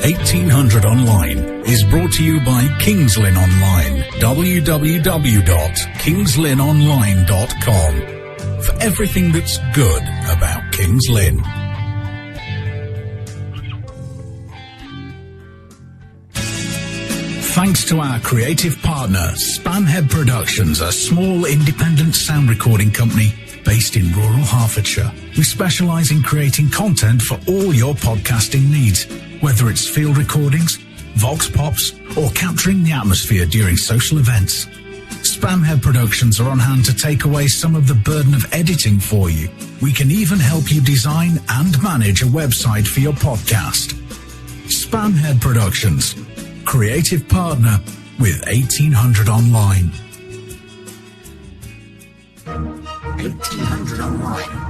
1800 Online is brought to you by Kings Lynn Online, www.kingslynnonline.com, for everything that's good about Kings Lynn. Thanks to our creative partner, Spanhead Productions, a small independent sound recording company based in rural Hertfordshire. We specialise in creating content for all your podcasting needs, whether it's field recordings, vox pops, or capturing the atmosphere during social events. Spanhead Productions are on hand to take away some of the burden of editing for you. We can even help you design and manage a website for your podcast. Spanhead Productions, creative partner with 1800 Online. 1800 Online.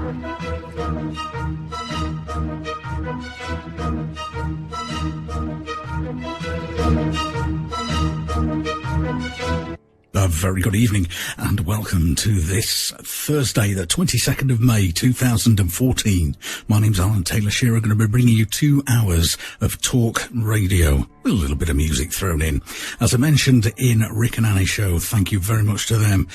A very good evening and welcome to this Thursday, the 22nd of May 2014. My name's Alan Taylor-Shearer, going to be bringing you 2 hours of talk radio with a little bit of music thrown in. As I mentioned in Rick and Annie show, thank you very much to them.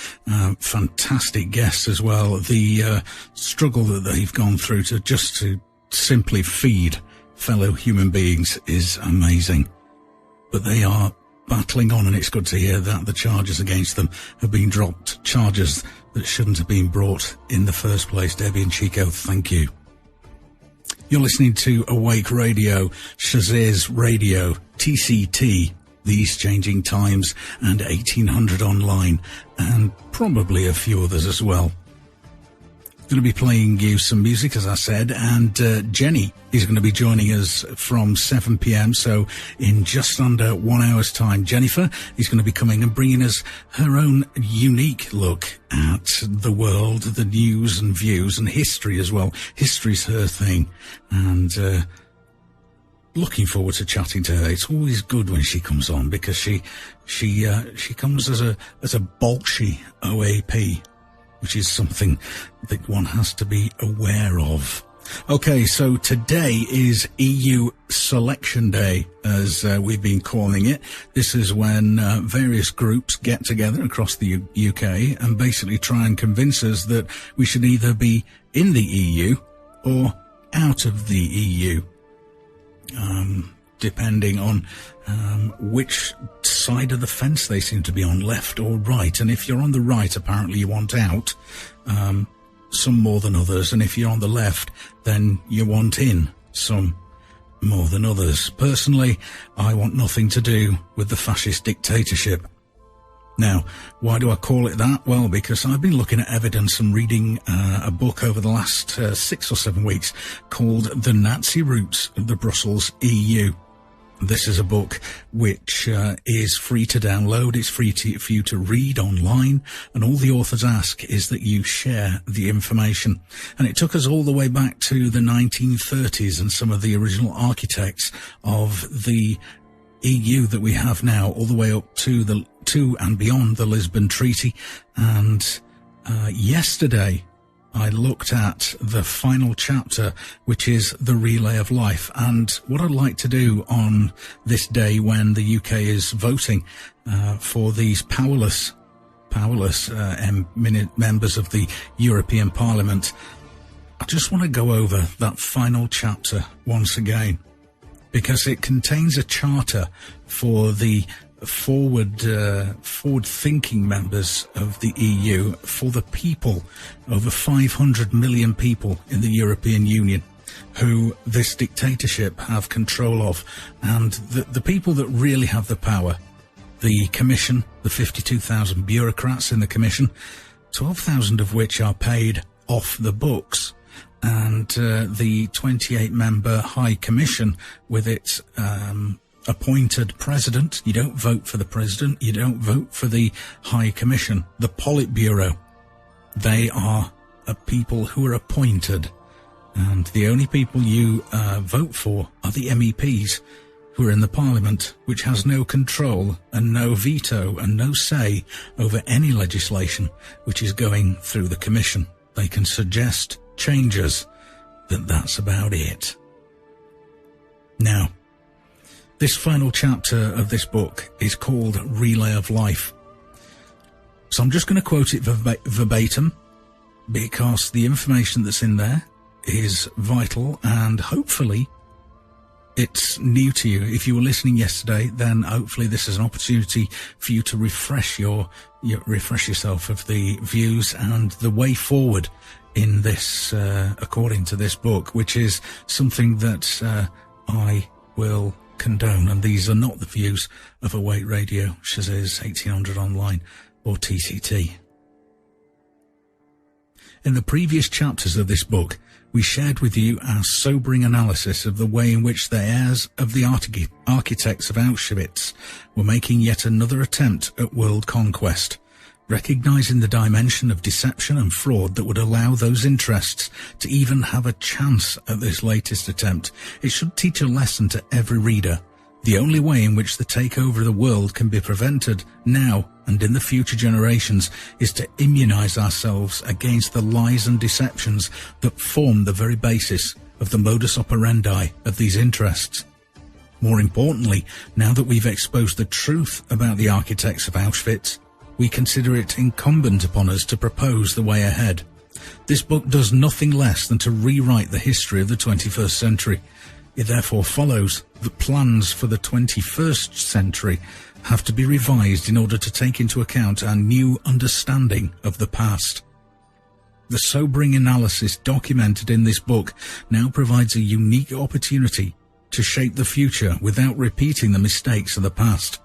Fantastic guests as well. The struggle that they've gone through to simply feed fellow human beings is amazing. But they are battling on, and it's good to hear that the charges against them have been dropped, charges that shouldn't have been brought in the first place. Debbie and Chico, thank you. You're listening to Awake Radio, Shazir's Radio, TCT, These Changing Times, and 1800 Online, and probably a few others as well. Going to be playing you some music, as I said, and Jenny is going to be joining us from 7 p.m, so in just under 1 hour's time. Jennifer is going to be coming and bringing us her own unique look at the world, the news and views, and history as well. History's her thing, and looking forward to chatting to her. It's always good when she comes on, because she comes as a Bolshe OAP, which is something that one has to be aware of. Okay, so today is EU Selection Day, as we've been calling it. This is when various groups get together across the UK and basically try and convince us that we should either be in the EU or out of the EU, depending on which side of the fence they seem to be on, left or right. And if you're on the right, apparently you want out, some more than others. And if you're on the left, then you want in, some more than others. Personally, I want nothing to do with the fascist dictatorship. Now, why do I call it that? Well, because I've been looking at evidence and reading a book over the last 6 or 7 weeks called The Nazi Roots of the Brussels EU. This is a book which is free to download. It's free for you to read online, and all the authors ask is that you share the information. And it took us all the way back to the 1930s and some of the original architects of the EU that we have now, all the way up to and beyond the Lisbon Treaty. And yesterday I looked at the final chapter, which is the Relay of Life. And what I'd like to do on this day when the UK is voting for these powerless members of the European Parliament, I just want to go over that final chapter once again, because it contains a charter for the forward-thinking members of the EU, for the people, over 500 million people in the European Union, who this dictatorship have control of. And the people that really have the power, the Commission, the 52,000 bureaucrats in the Commission, 12,000 of which are paid off the books, and the 28-member High Commission with its appointed president. You don't vote for the president, you don't vote for the High Commission. The Politburo, they are people who are appointed, and the only people you vote for are the MEPs who are in the Parliament, which has no control and no veto and no say over any legislation which is going through the Commission. They can suggest changes, but that's about it. Now, This final chapter of this book is called Relay of Life. So I'm just going to quote it verbatim, because the information that's in there is vital, and hopefully it's new to you. If you were listening yesterday, then hopefully this is an opportunity for you to refresh yourself of the views and the way forward in this, according to this book, which is something that I will condone. And these are not the views of Awake Radio, Shaz's 1800 Online, or TCT. In the previous chapters of this book, we shared with you our sobering analysis of the way in which the heirs of the architects of Auschwitz were making yet another attempt at world conquest, recognizing the dimension of deception and fraud that would allow those interests to even have a chance at this latest attempt. It should teach a lesson to every reader. The only way in which the takeover of the world can be prevented now and in the future generations is to immunize ourselves against the lies and deceptions that form the very basis of the modus operandi of these interests. More importantly, now that we've exposed the truth about the architects of Auschwitz, we consider it incumbent upon us to propose the way ahead. This book does nothing less than to rewrite the history of the 21st century. It therefore follows that plans for the 21st century have to be revised in order to take into account our new understanding of the past. The sobering analysis documented in this book now provides a unique opportunity to shape the future without repeating the mistakes of the past.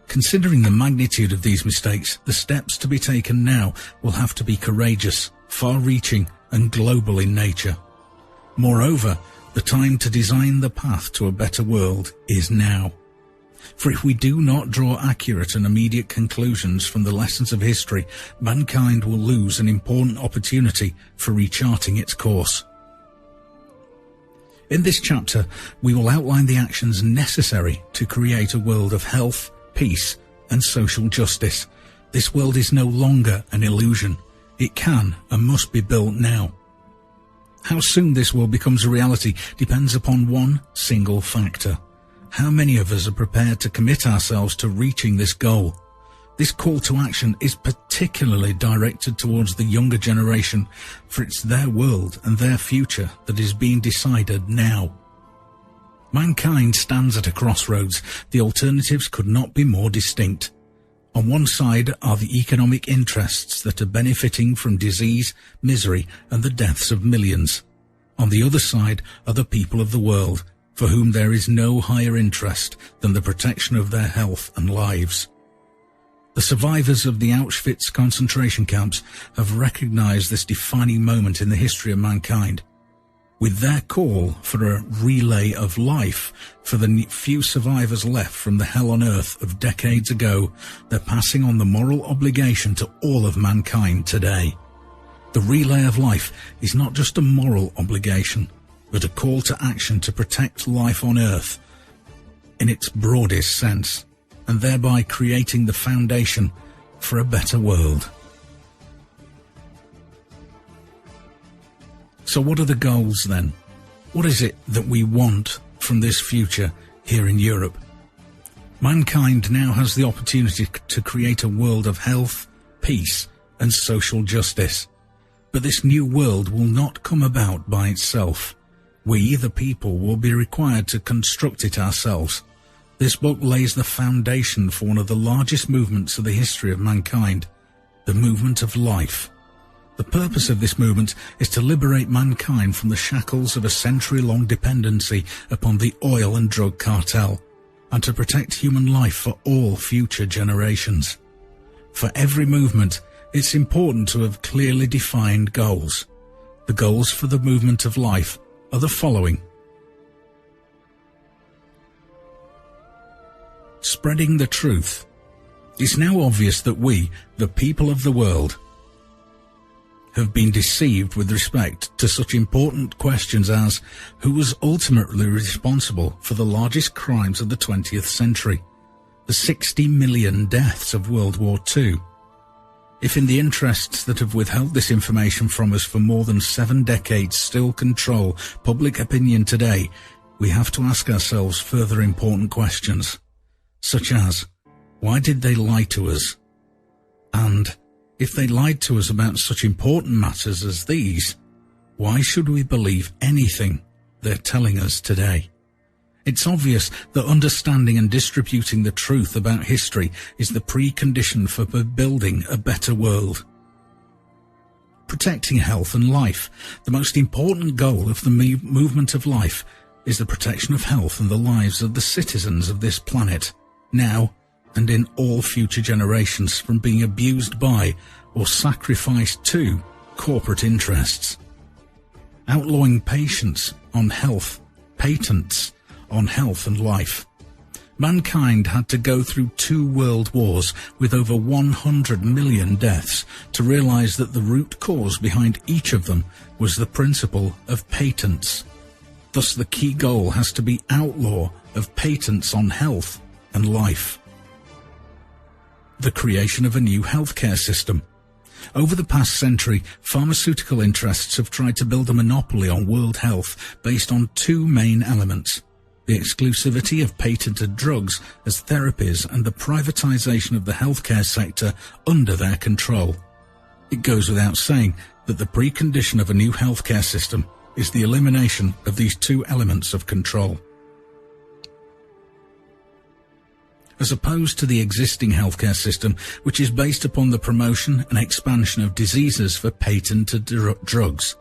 Considering the magnitude of these mistakes, the steps to be taken now will have to be courageous, far-reaching, and global in nature. Moreover, the time to design the path to a better world is now. For if we do not draw accurate and immediate conclusions from the lessons of history, mankind will lose an important opportunity for recharting its course. In this chapter, we will outline the actions necessary to create a world of health, peace, and social justice. This world is no longer an illusion. It can and must be built now. How soon this world becomes a reality depends upon one single factor. How many of us are prepared to commit ourselves to reaching this goal? This call to action is particularly directed towards the younger generation, for it's their world and their future that is being decided now. Mankind stands at a crossroads. The alternatives could not be more distinct. On one side are the economic interests that are benefiting from disease, misery, and the deaths of millions. On the other side are the people of the world, for whom there is no higher interest than the protection of their health and lives. The survivors of the Auschwitz concentration camps have recognized this defining moment in the history of mankind. With their call for a relay of life for the few survivors left from the hell on earth of decades ago, they're passing on the moral obligation to all of mankind today. The relay of life is not just a moral obligation, but a call to action to protect life on earth in its broadest sense, and thereby creating the foundation for a better world. So what are the goals then? What is it that we want from this future here in Europe? Mankind now has the opportunity to create a world of health, peace, and social justice. But this new world will not come about by itself. We, the people, will be required to construct it ourselves. This book lays the foundation for one of the largest movements of the history of mankind, the movement of life. The purpose of this movement is to liberate mankind from the shackles of a century-long dependency upon the oil and drug cartel, and to protect human life for all future generations. For every movement, it's important to have clearly defined goals. The goals for the movement of life are the following. Spreading the truth. It's now obvious that we, the people of the world, have been deceived with respect to such important questions as who was ultimately responsible for the largest crimes of the 20th century, the 60 million deaths of World War II. If in the interests that have withheld this information from us for more than 7 decades still control public opinion today, we have to ask ourselves further important questions, such as, why did they lie to us? And if they lied to us about such important matters as these, why should we believe anything they're telling us today? It's obvious that understanding and distributing the truth about history is the precondition for building a better world. Protecting health and life. The most important goal of the movement of life is the protection of health and the lives of the citizens of this planet, now and in all future generations, from being abused by or sacrificed to corporate interests. Outlawing patents on health, patents on health and life. Mankind had to go through 2 world wars with over 100 million deaths to realize that the root cause behind each of them was the principle of patents. Thus, the key goal has to be outlaw of patents on health and life. The creation of a new healthcare system. Over the past century, pharmaceutical interests have tried to build a monopoly on world health based on 2 main elements: the exclusivity of patented drugs as therapies and the privatization of the healthcare sector under their control. It goes without saying that the precondition of a new healthcare system is the elimination of these 2 elements of control. As opposed to the existing healthcare system, which is based upon the promotion and expansion of diseases for patented drugs.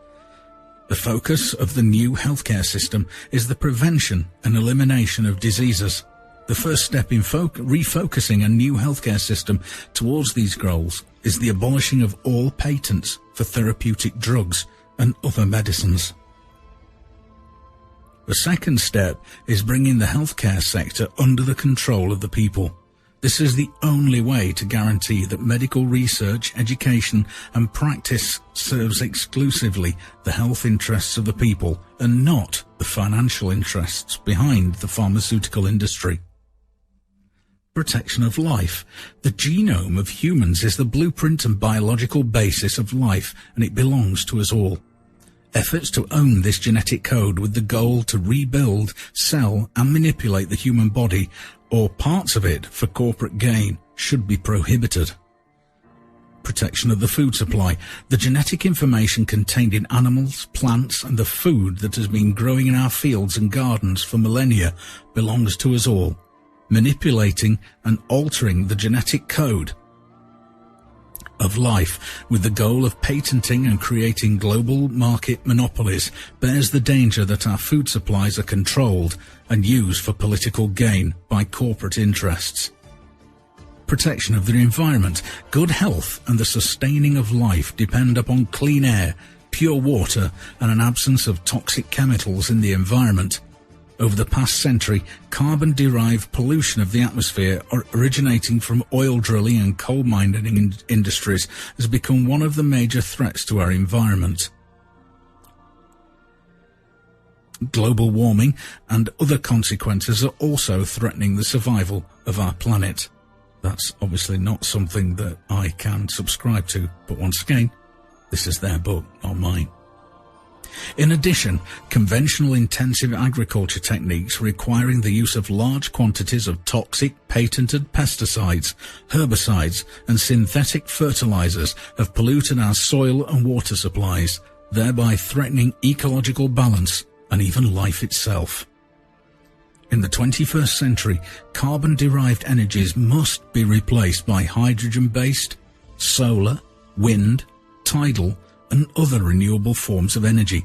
The focus of the new healthcare system is the prevention and elimination of diseases. The first step in refocusing a new healthcare system towards these goals is the abolishing of all patents for therapeutic drugs and other medicines. The second step is bringing the healthcare sector under the control of the people. This is the only way to guarantee that medical research, education and practice serves exclusively the health interests of the people and not the financial interests behind the pharmaceutical industry. Protection of life. The genome of humans is the blueprint and biological basis of life, and it belongs to us all. Efforts to own this genetic code with the goal to rebuild, sell and manipulate the human body or parts of it for corporate gain should be prohibited. Protection of the food supply. The genetic information contained in animals, plants and the food that has been growing in our fields and gardens for millennia belongs to us all. Manipulating and altering the genetic code of life with the goal of patenting and creating global market monopolies bears the danger that our food supplies are controlled and used for political gain by corporate interests. Protection of the environment. Good health and the sustaining of life depend upon clean air, pure water and an absence of toxic chemicals in the environment. Over the past century, carbon-derived pollution of the atmosphere originating from oil drilling and coal mining industries has become one of the major threats to our environment. Global warming and other consequences are also threatening the survival of our planet. That's obviously not something that I can subscribe to, but once again, this is their book, not mine. In addition, conventional intensive agriculture techniques requiring the use of large quantities of toxic, patented pesticides, herbicides and synthetic fertilizers have polluted our soil and water supplies, thereby threatening ecological balance and even life itself. In the 21st century, carbon-derived energies must be replaced by hydrogen-based, solar, wind, tidal and other renewable forms of energy,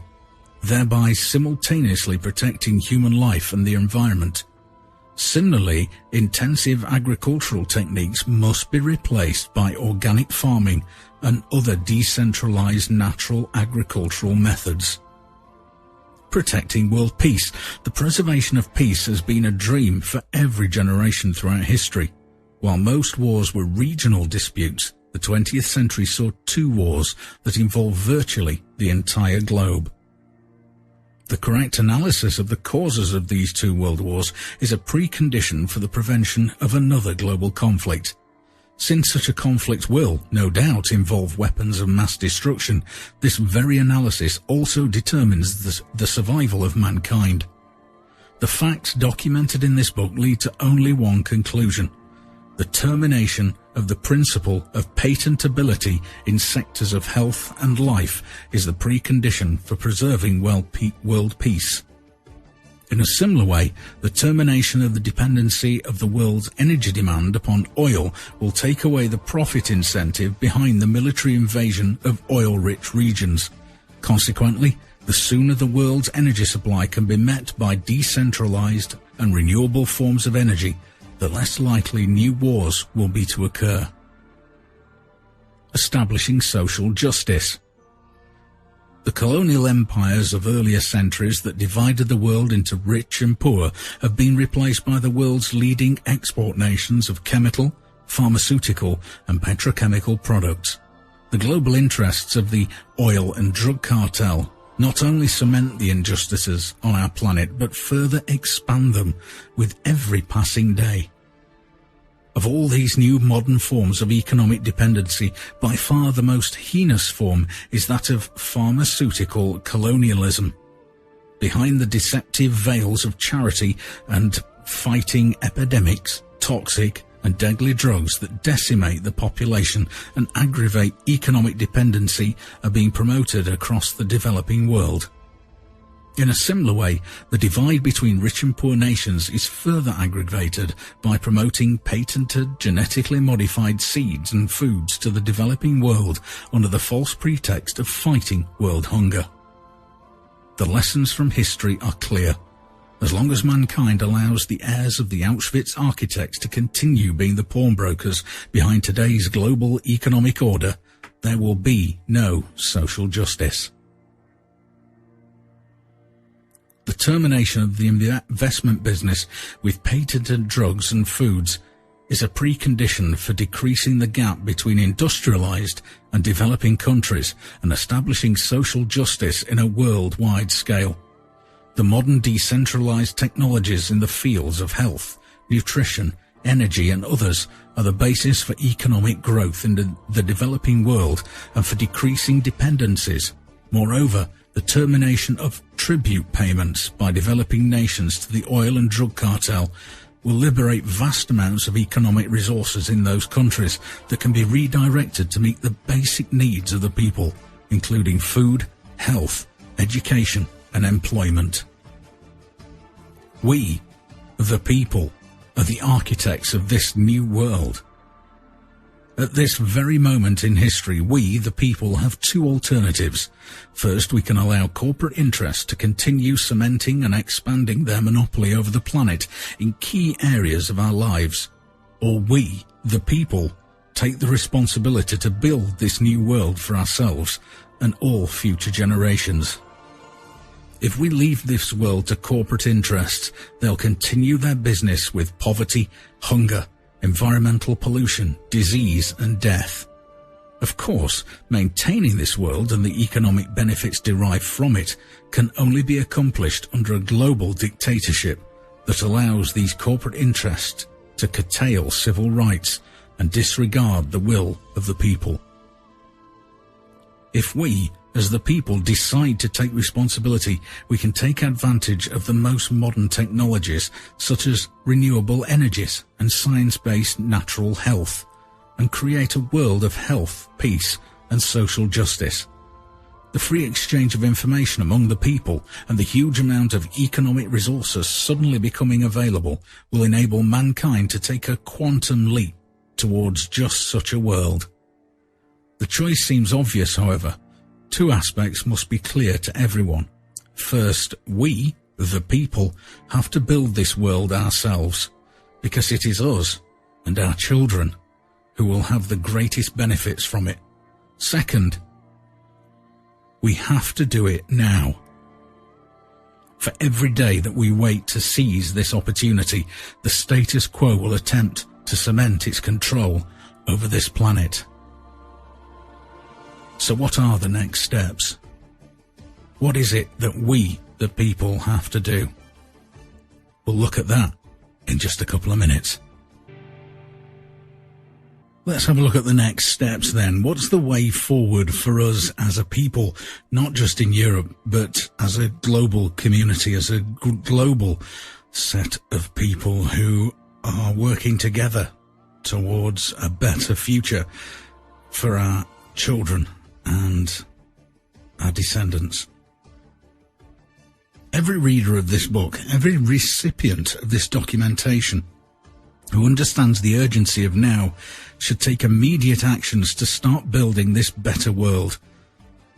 thereby simultaneously protecting human life and the environment. Similarly, intensive agricultural techniques must be replaced by organic farming and other decentralized natural agricultural methods. Protecting world peace. The preservation of peace has been a dream for every generation throughout history. While most wars were regional disputes, the 20th century saw 2 wars that involved virtually the entire globe. The correct analysis of the causes of these 2 world wars is a precondition for the prevention of another global conflict. Since such a conflict will, no doubt, involve weapons of mass destruction, this very analysis also determines the survival of mankind. The facts documented in this book lead to only one conclusion: the termination of the principle of patentability in sectors of health and life is the precondition for preserving world peace. In a similar way, the termination of the dependency of the world's energy demand upon oil will take away the profit incentive behind the military invasion of oil-rich regions. Consequently, the sooner the world's energy supply can be met by decentralized and renewable forms of energy, the less likely new wars will be to occur. Establishing social justice. The colonial empires of earlier centuries that divided the world into rich and poor have been replaced by the world's leading export nations of chemical, pharmaceutical, and petrochemical products. The global interests of the oil and drug cartel not only cement the injustices on our planet, but further expand them with every passing day. Of all these new modern forms of economic dependency, by far the most heinous form is that of pharmaceutical colonialism. Behind the deceptive veils of charity and fighting epidemics, toxic and deadly drugs that decimate the population and aggravate economic dependency are being promoted across the developing world. In a similar way, the divide between rich and poor nations is further aggravated by promoting patented, genetically modified seeds and foods to the developing world under the false pretext of fighting world hunger. The lessons from history are clear. As long as mankind allows the heirs of the Auschwitz architects to continue being the pawnbrokers behind today's global economic order, there will be no social justice. The termination of the investment business with patented drugs and foods is a precondition for decreasing the gap between industrialized and developing countries and establishing social justice in a worldwide scale. The modern decentralized technologies in the fields of health, nutrition, energy and others are the basis for economic growth in the developing world and for decreasing dependencies. Moreover, the termination of tribute payments by developing nations to the oil and drug cartel will liberate vast amounts of economic resources in those countries that can be redirected to meet the basic needs of the people, including food, health, education, and employment. We, the people, are the architects of this new world. At this very moment in history, we, the people, have two alternatives. First, we can allow corporate interests to continue cementing and expanding their monopoly over the planet in key areas of our lives. Or we, the people, take the responsibility to build this new world for ourselves and all future generations. If we leave this world to corporate interests, they'll continue their business with poverty, hunger, environmental pollution, disease and death. Of course, maintaining this world and the economic benefits derived from it can only be accomplished under a global dictatorship that allows these corporate interests to curtail civil rights and disregard the will of the people. If we, as the people, decide to take responsibility, we can take advantage of the most modern technologies such as renewable energies and science-based natural health and create a world of health, peace and social justice. The free exchange of information among the people and the huge amount of economic resources suddenly becoming available will enable mankind to take a quantum leap towards just such a world. The choice seems obvious, however. Two aspects must be clear to everyone. First, we, the people, have to build this world ourselves, because it is us and our children who will have the greatest benefits from it. Second, we have to do it now. For every day that we wait to seize this opportunity, the status quo will attempt to cement its control over this planet. So what are the next steps? What is it that we, the people, have to do? We'll look at that in just a couple of minutes. Let's have a look at the next steps then. What's the way forward for us as a people, not just in Europe, but as a global community, as a global set of people who are working together towards a better future for our children and our descendants? Every reader of this book, every recipient of this documentation who understands the urgency of now should take immediate actions to start building this better world.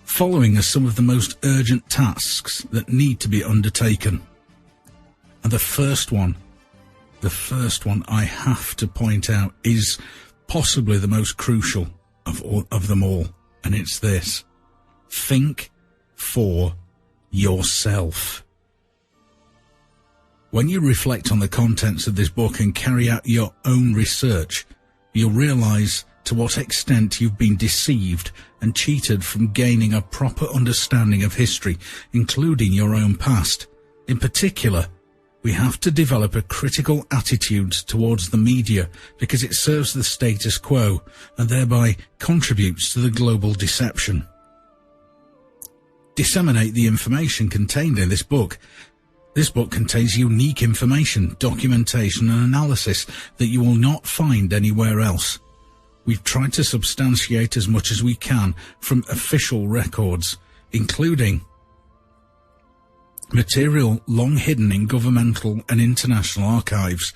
Following are some of the most urgent tasks that need to be undertaken. And the first one I have to point out is possibly the most crucial of them all, and it's this: think for yourself. When you reflect on the contents of this book and carry out your own research, you'll realize to what extent you've been deceived and cheated from gaining a proper understanding of history, including your own past. In particular, we have to develop a critical attitude towards the media because it serves the status quo and thereby contributes to the global deception. Disseminate the information contained in this book. This book contains unique information, documentation and analysis that you will not find anywhere else. We've tried to substantiate as much as we can from official records, including material long hidden in governmental and international archives.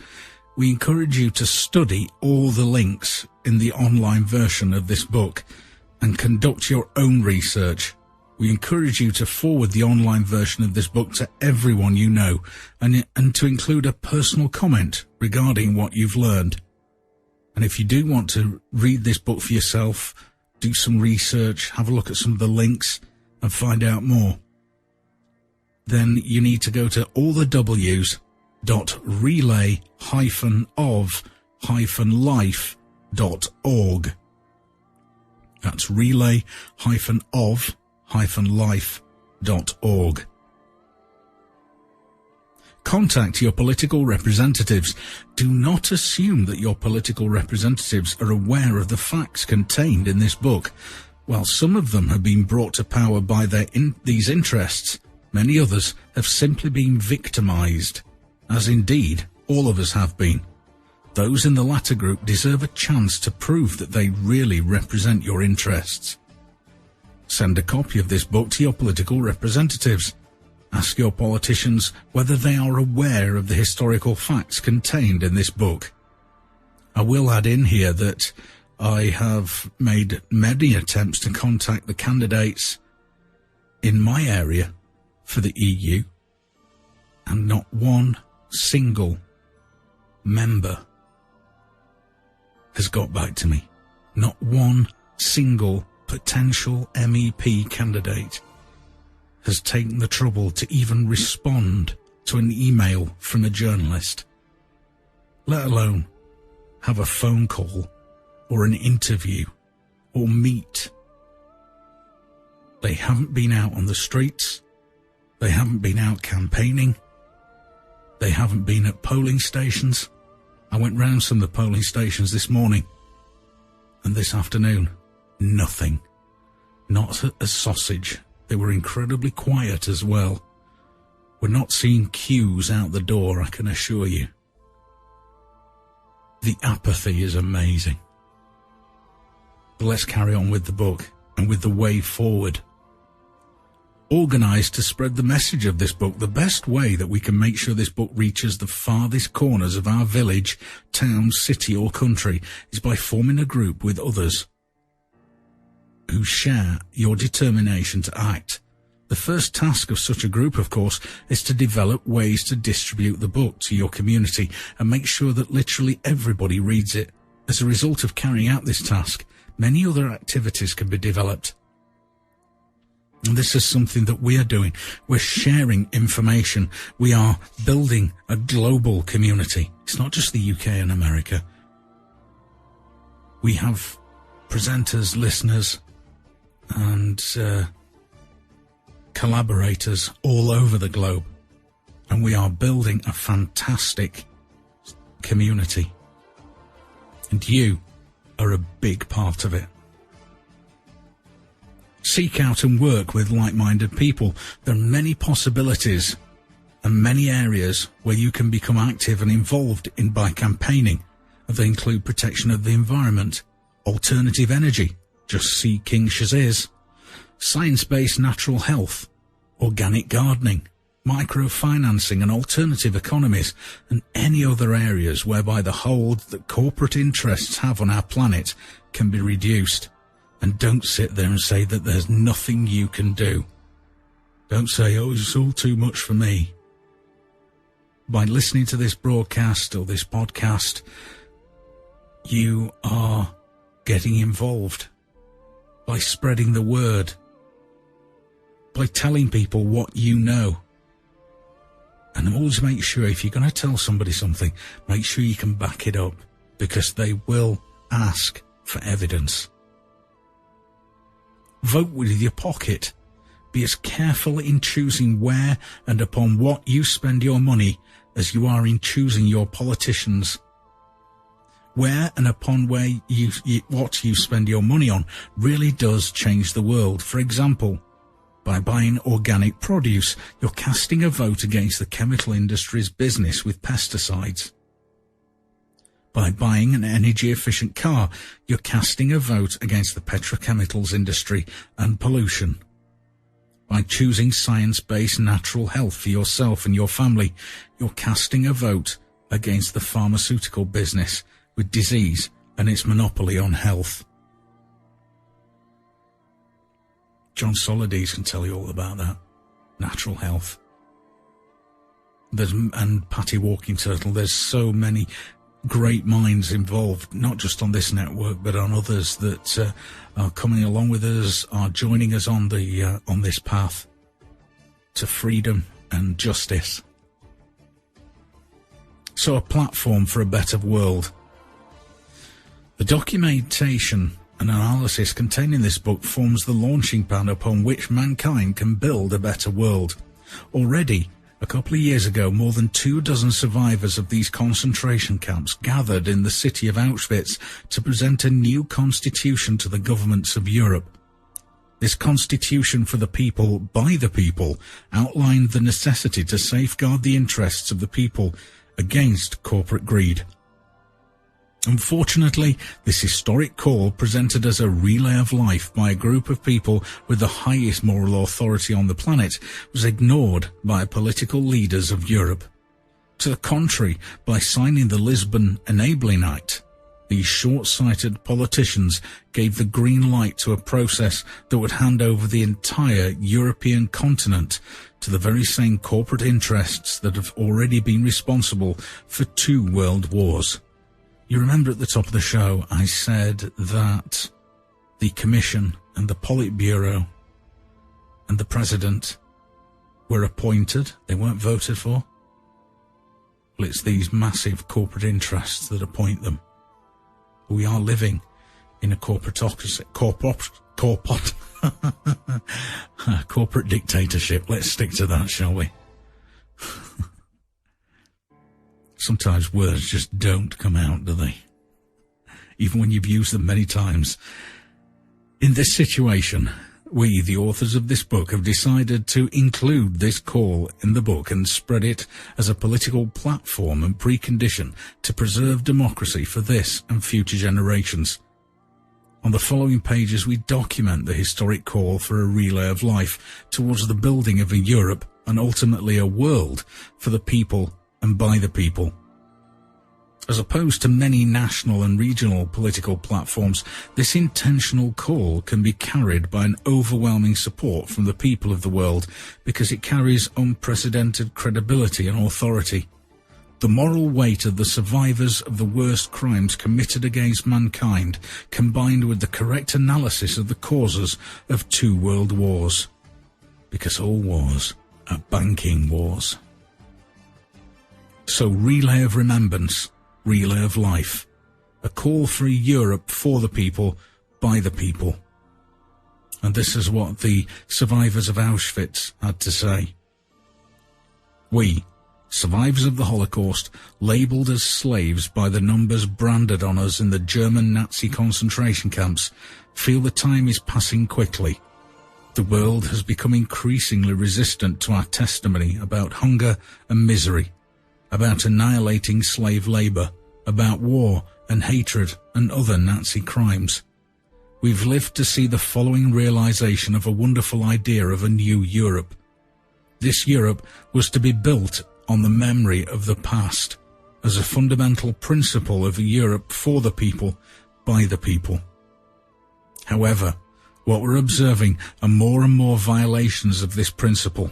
We encourage you to study all the links in the online version of this book and conduct your own research. We encourage you to forward the online version of this book to everyone you know and to include a personal comment regarding what you've learned. And if you do want to read this book for yourself, do some research, have a look at some of the links and find out more, then you need to go to allthews.relay-of-life.org. That's relay-of-life.org. Contact your political representatives. Do not assume that your political representatives are aware of the facts contained in this book. While some of them have been brought to power by these interests, many others have simply been victimized, as indeed all of us have been. Those in the latter group deserve a chance to prove that they really represent your interests. Send a copy of this book to your political representatives. Ask your politicians whether they are aware of the historical facts contained in this book. I will add in here that I have made many attempts to contact the candidates in my area for the EU, and not one single member has got back to me. Not one single potential MEP candidate has taken the trouble to even respond to an email from a journalist, let alone have a phone call or an interview or meet. They haven't been out on the streets. They haven't been out campaigning. They haven't been at polling stations. I went round some of the polling stations this morning and this afternoon. Nothing. Not a sausage. They were incredibly quiet as well. We're not seeing queues out the door, I can assure you. The apathy is amazing. But let's carry on with the book and with the way forward. Organise to spread the message of this book. The best way that we can make sure this book reaches the farthest corners of our village, town, city or country is by forming a group with others who share your determination to act. The first task of such a group, of course, is to develop ways to distribute the book to your community and make sure that literally everybody reads it. As a result of carrying out this task, many other activities can be developed. And this is something that we are doing. We're sharing information. We are building a global community. It's not just the UK and America. We have presenters, listeners, and collaborators all over the globe. And we are building a fantastic community. And you are a big part of it. Seek out and work with like-minded people. There are many possibilities and many areas where you can become active and involved in by campaigning. They include protection of the environment, alternative energy, just see King Shaziz, science-based natural health, organic gardening, microfinancing and alternative economies, and any other areas whereby the hold that corporate interests have on our planet can be reduced. And don't sit there and say that there's nothing you can do. Don't say, oh, it's all too much for me. By listening to this broadcast or this podcast, you are getting involved by spreading the word, by telling people what you know. And always make sure, if you're going to tell somebody something, make sure you can back it up, because they will ask for evidence. Vote with your pocket. Be as careful in choosing where and upon what you spend your money as you are in choosing your politicians. Where and upon what you spend your money on really does change the world. For example, by buying organic produce, you're casting a vote against the chemical industry's business with pesticides. By buying an energy-efficient car, you're casting a vote against the petrochemicals industry and pollution. By choosing science-based natural health for yourself and your family, you're casting a vote against the pharmaceutical business with disease and its monopoly on health. John Solides can tell you all about that. Natural health. And Patty Walking Turtle. There's so many great minds involved, not just on this network, but on others that are coming along with us, are joining us on this path to freedom and justice. So, a platform for a better world. The documentation and analysis contained in this book forms the launching pad upon which mankind can build a better world. Already, a couple of years ago, more than 24 survivors of these concentration camps gathered in the city of Auschwitz to present a new constitution to the governments of Europe. This constitution for the people, by the people, outlined the necessity to safeguard the interests of the people against corporate greed. Unfortunately, this historic call, presented as a relay of life by a group of people with the highest moral authority on the planet, was ignored by political leaders of Europe. To the contrary, by signing the Lisbon Enabling Act, these short-sighted politicians gave the green light to a process that would hand over the entire European continent to the very same corporate interests that have already been responsible for 2 world wars. You remember at the top of the show, I said that the Commission and the Politburo and the President were appointed. They weren't voted for. Well, it's these massive corporate interests that appoint them. We are living in a corporatocracy, corporate dictatorship. Let's stick to that, shall we? Sometimes words just don't come out, do they? Even when you've used them many times. In this situation, we, the authors of this book, have decided to include this call in the book and spread it as a political platform and precondition to preserve democracy for this and future generations. On the following pages, we document the historic call for a relay of life towards the building of a Europe and ultimately a world for the people and by the people. As opposed to many national and regional political platforms, this intentional call can be carried by an overwhelming support from the people of the world because it carries unprecedented credibility and authority. The moral weight of the survivors of the worst crimes committed against mankind, combined with the correct analysis of the causes of 2 world wars. Because all wars are banking wars. So, relay of remembrance, relay of life, a call for a Europe for the people, by the people. And this is what the survivors of Auschwitz had to say. We, survivors of the Holocaust, labelled as slaves by the numbers branded on us in the German Nazi concentration camps, feel the time is passing quickly. The world has become increasingly resistant to our testimony about hunger and misery, about annihilating slave labour, about war and hatred and other Nazi crimes. We've lived to see the following realisation of a wonderful idea of a new Europe. This Europe was to be built on the memory of the past, as a fundamental principle of a Europe for the people, by the people. However, what we're observing are more and more violations of this principle.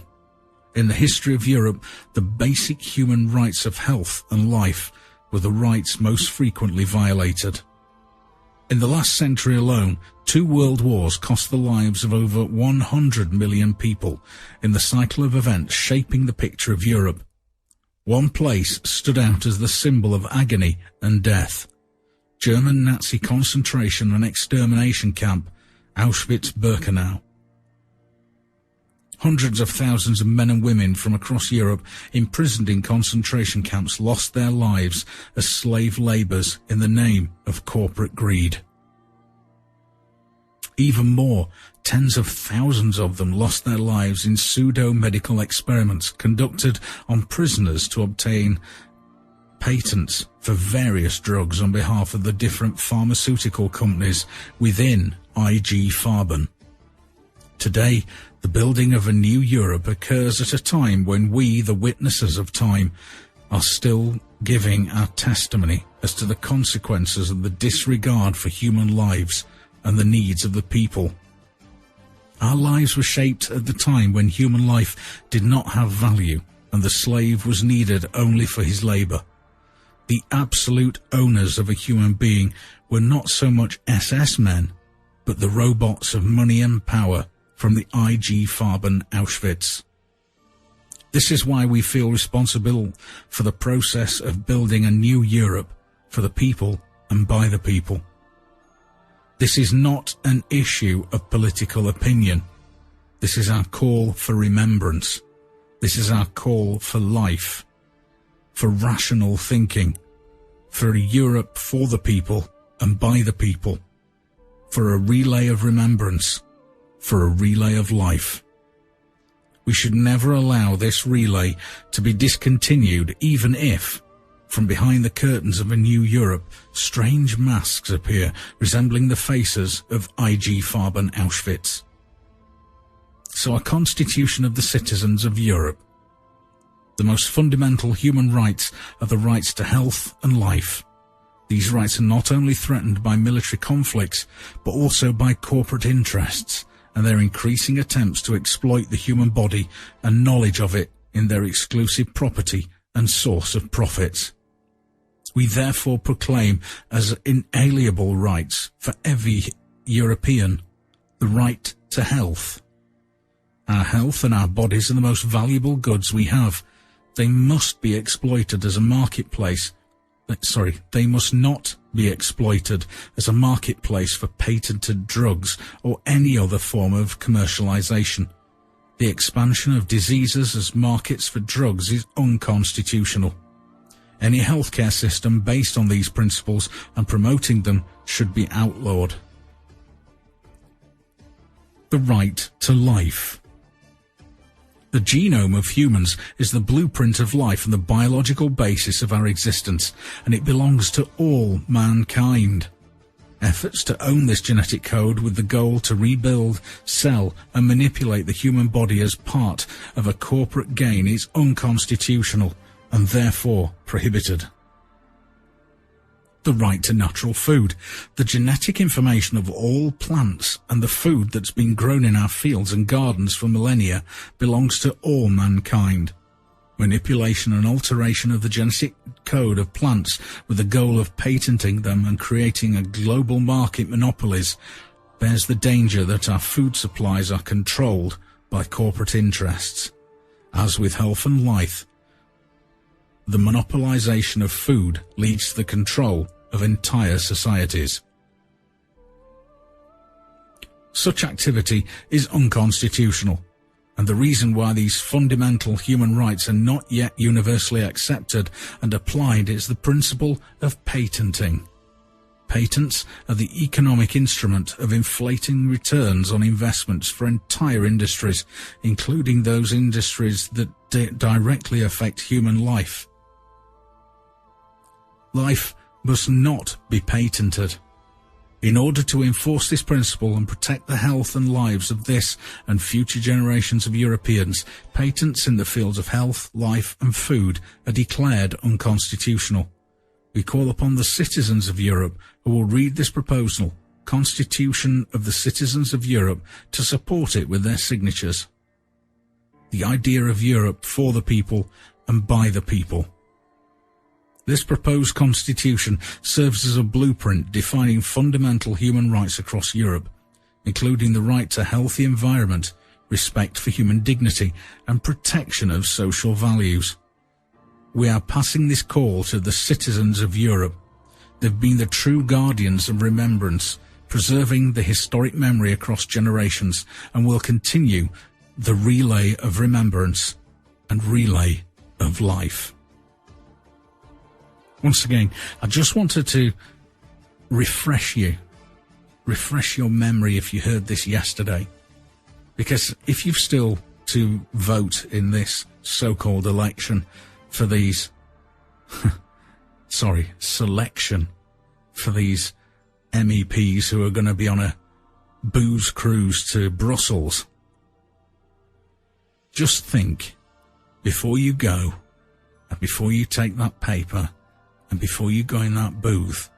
In the history of Europe, the basic human rights of health and life were the rights most frequently violated. In the last century alone, 2 world wars cost the lives of over 100 million people in the cycle of events shaping the picture of Europe. One place stood out as the symbol of agony and death: German Nazi concentration and extermination camp, Auschwitz-Birkenau. Hundreds of thousands of men and women from across Europe imprisoned in concentration camps lost their lives as slave labourers in the name of corporate greed. Even more, tens of thousands of them lost their lives in pseudo-medical experiments conducted on prisoners to obtain patents for various drugs on behalf of the different pharmaceutical companies within IG Farben. Today, the building of a new Europe occurs at a time when we, the witnesses of time, are still giving our testimony as to the consequences of the disregard for human lives and the needs of the people. Our lives were shaped at the time when human life did not have value and the slave was needed only for his labour. The absolute owners of a human being were not so much SS men, but the robots of money and power from the IG Farben Auschwitz. This is why we feel responsible for the process of building a new Europe for the people and by the people. This is not an issue of political opinion. This is our call for remembrance. This is our call for life, for rational thinking, for a Europe for the people and by the people, for a relay of remembrance, for a relay of life. We should never allow this relay to be discontinued, even if, from behind the curtains of a new Europe, strange masks appear resembling the faces of IG Farben Auschwitz. So a constitution of the citizens of Europe. The most fundamental human rights are the rights to health and life. These rights are not only threatened by military conflicts, but also by corporate interests and their increasing attempts to exploit the human body and knowledge of it in their exclusive property and source of profits. We therefore proclaim as inalienable rights for every European the right to health. Our health and our bodies are the most valuable goods we have. They must be exploited as a marketplace. They must not be exploited as a marketplace for patented drugs or any other form of commercialization. The expansion of diseases as markets for drugs is unconstitutional. Any healthcare system based on these principles and promoting them should be outlawed. The right to life. The genome of humans is the blueprint of life and the biological basis of our existence, and it belongs to all mankind. Efforts to own this genetic code with the goal to rebuild, sell, and manipulate the human body as part of a corporate gain is unconstitutional and therefore prohibited. The right to natural food. The genetic information of all plants and the food that's been grown in our fields and gardens for millennia belongs to all mankind. Manipulation and alteration of the genetic code of plants with the goal of patenting them and creating a global market monopolies bears the danger that our food supplies are controlled by corporate interests. As with health and life, the monopolization of food leads to the control of entire societies. Such activity is unconstitutional, And the reason why these fundamental human rights are not yet universally accepted and applied is the principle of patenting. Patents are the economic instrument of inflating returns on investments for entire industries, including those industries that directly affect human life. Life must not be patented. In order to enforce this principle and protect the health and lives of this and future generations of Europeans, patents in the fields of health, life and food are declared unconstitutional. We call upon the citizens of Europe who will read this proposal, Constitution of the Citizens of Europe, to support it with their signatures. The idea of Europe for the people and by the people. This proposed constitution serves as a blueprint defining fundamental human rights across Europe, including the right to a healthy environment, respect for human dignity, and protection of social values. We are passing this call to the citizens of Europe. They've been the true guardians of remembrance, preserving the historic memory across generations, and will continue the relay of remembrance and relay of life. Once again, I just wanted to refresh your memory if you heard this yesterday. Because if you've still to vote in this so-called election for these, selection for these MEPs who are going to be on a booze cruise to Brussels, just think before you go and before you take that paper and before you go in that booth,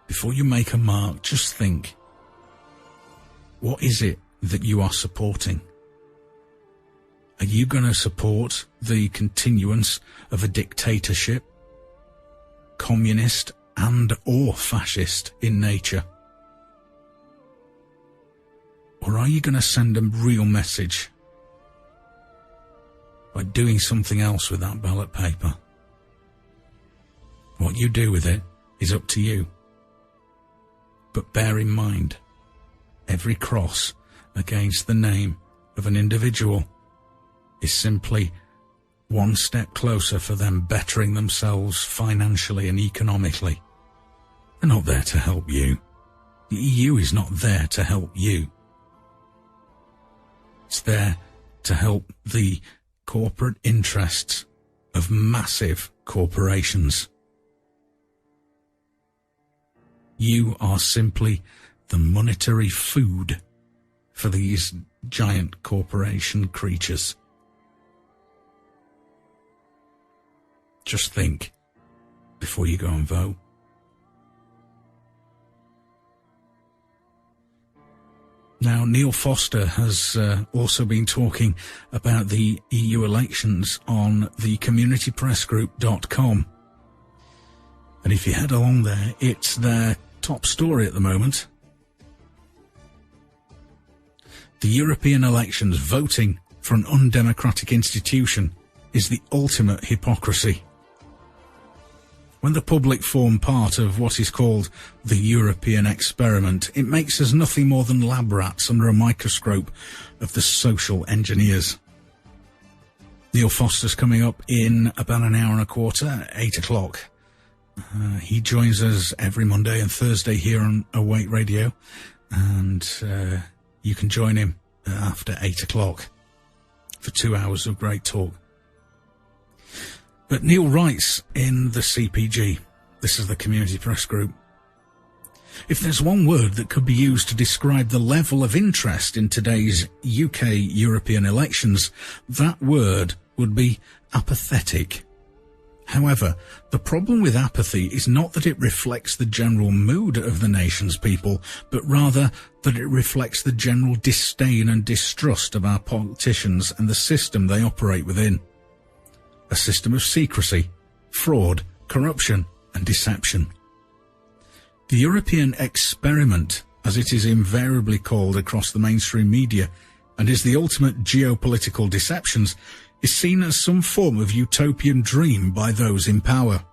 before you make a mark, just think, what is it that you are supporting? Are you going to support the continuance of a dictatorship, communist and or fascist in nature? Or are you going to send a real message by doing something else with that ballot paper? What you do with it is up to you. But bear in mind, every cross against the name of an individual is simply one step closer for them bettering themselves financially and economically. They're not there to help you. The EU is not there to help you. It's there to help the corporate interests of massive corporations. You are simply the monetary food for these giant corporation creatures. Just think before you go and vote. Now, Neil Foster has also been talking about the EU elections on the communitypressgroup.com. And if you head along there, it's their top story at the moment. The European elections, voting for an undemocratic institution, is the ultimate hypocrisy. When the public form part of what is called the European experiment, it makes us nothing more than lab rats under a microscope of the social engineers. Neil Foster's coming up in about an hour and a quarter, 8 o'clock. He joins us every Monday and Thursday here on Awake Radio, and you can join him after 8 o'clock for 2 hours of great talk. But Neil writes in the CPG, this is the Community Press Group, if there's one word that could be used to describe the level of interest in today's UK European elections, that word would be apathetic. However, the problem with apathy is not that it reflects the general mood of the nation's people, but rather that it reflects the general disdain and distrust of our politicians and the system they operate within. A system of secrecy, fraud, corruption and deception. The European experiment, as it is invariably called across the mainstream media, and is the ultimate geopolitical deceptions, is seen as some form of utopian dream by those in power,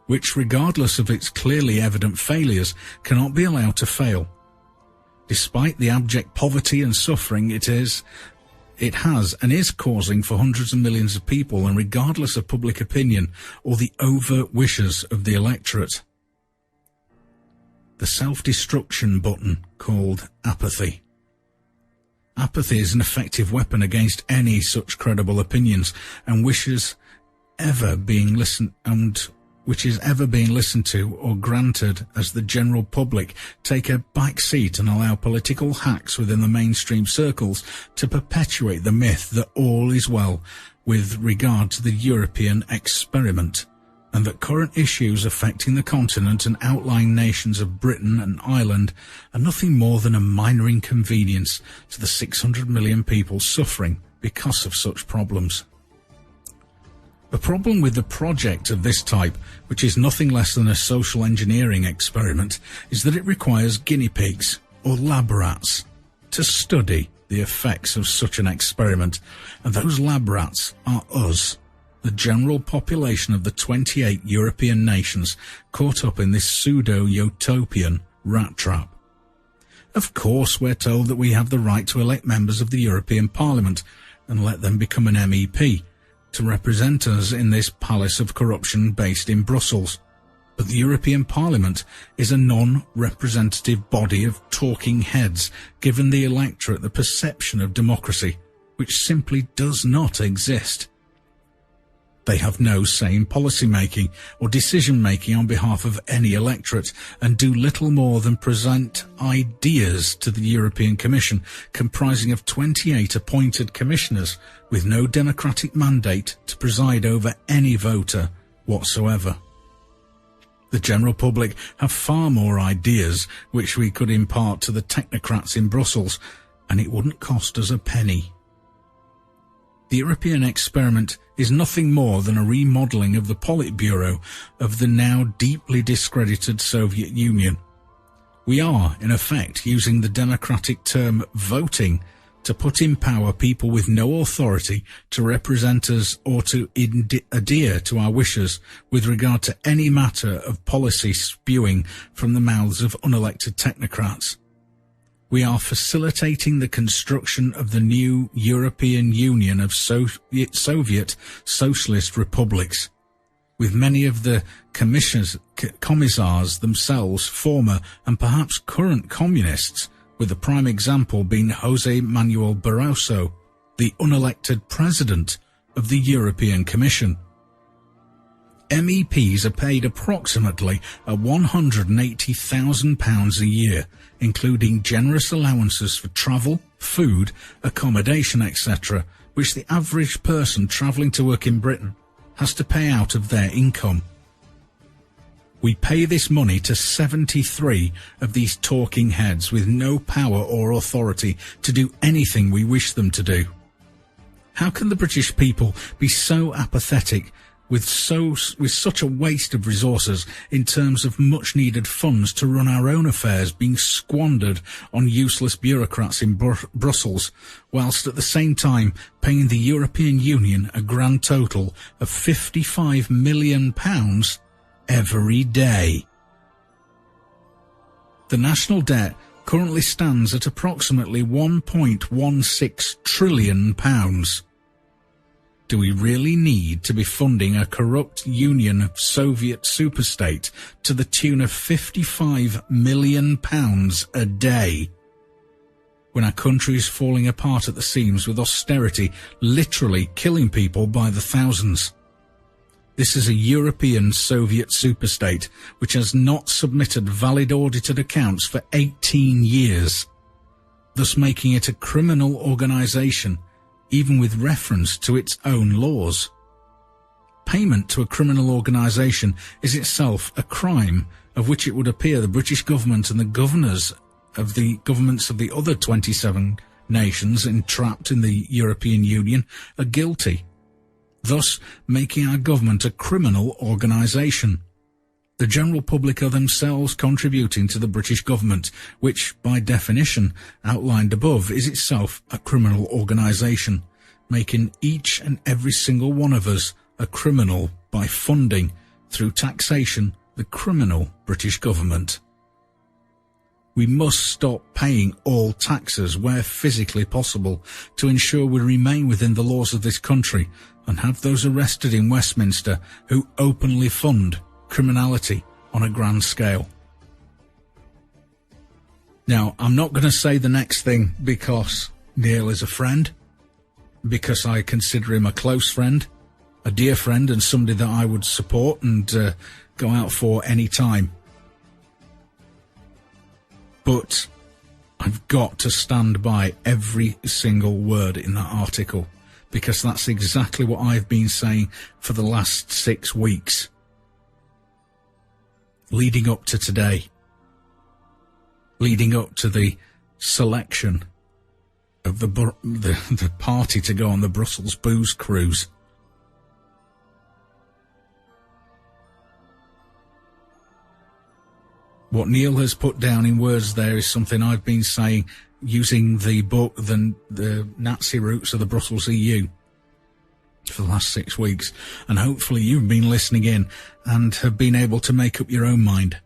which, regardless of its clearly evident failures, cannot be allowed to fail. despite the abject poverty and suffering it has and is causing for hundreds of millions of people, and regardless of public opinion or the overt wishes of the electorate. The self-destruction button called apathy. Apathy is an effective weapon against any such credible opinions and which is ever being listened to or granted as the general public take a back seat and allow political hacks within the mainstream circles to perpetuate the myth that all is well with regard to the European experiment, and that current issues affecting the continent and outlying nations of Britain and Ireland are nothing more than a minor inconvenience to the 600 million people suffering because of such problems. The problem with the project of this type, which is nothing less than a social engineering experiment, is that it requires guinea pigs or lab rats to study the effects of such an experiment, and those lab rats are us, the general population of the 28 European nations caught up in this pseudo-utopian rat trap. Of course, we're told that we have the right to elect members of the European Parliament and let them become an MEP to represent us in this palace of corruption based in Brussels. But the European Parliament is a non-representative body of talking heads, giving the electorate the perception of democracy, which simply does not exist. They have no say in policy-making or decision-making on behalf of any electorate and do little more than present ideas to the European Commission, comprising of 28 appointed commissioners with no democratic mandate to preside over any voter whatsoever. The general public have far more ideas which we could impart to the technocrats in Brussels, and it wouldn't cost us a penny. The European experiment is nothing more than a remodelling of the Politburo of the now deeply discredited Soviet Union. We are, in effect, using the democratic term voting to put in power people with no authority to represent us or to adhere to our wishes with regard to any matter of policy spewing from the mouths of unelected technocrats. We are facilitating the construction of the new European Union of Soviet socialist republics, with many of the commissars themselves former and perhaps current communists, with the prime example being José Manuel Barroso, the unelected president of the European Commission. MEPs are paid approximately £180,000 a year, including generous allowances for travel, food, accommodation, etc., which the average person travelling to work in Britain has to pay out of their income. We pay this money to 73 of these talking heads with no power or authority to do anything we wish them to do. How can the British people be so apathetic with such a waste of resources in terms of much-needed funds to run our own affairs being squandered on useless bureaucrats in Brussels, whilst at the same time paying the European Union a grand total of £55 million every day? The national debt currently stands at approximately £1.16 trillion. Do we really need to be funding a corrupt union of Soviet superstate to the tune of £55 million a day, when our country is falling apart at the seams with austerity literally killing people by the thousands? This is a European Soviet superstate which has not submitted valid audited accounts for 18 years, thus making it a criminal organisation, even with reference to its own laws. Payment to a criminal organisation is itself a crime, of which it would appear the British government and the governors of the governments of the other 27 nations entrapped in the European Union are guilty, thus making our government a criminal organisation. The general public are themselves contributing to the British government, which, by definition, outlined above, is itself a criminal organisation, making each and every single one of us a criminal by funding, through taxation, the criminal British government. We must stop paying all taxes where physically possible to ensure we remain within the laws of this country and have those arrested in Westminster who openly fund criminality on a grand scale. Now, I'm not going to say the next thing because Neil is a friend, because I consider him a close friend, a dear friend, and somebody that I would support and go out for any time. But I've got to stand by every single word in that article, because that's exactly what I've been saying for the last 6 weeks, leading up to today, leading up to the selection of the party to go on the Brussels booze cruise. What Neil has put down in words there is something I've been saying using the book, the Nazi Roots of the Brussels EU, for the last 6 weeks. And hopefully you've been listening in and have been able to make up your own mind.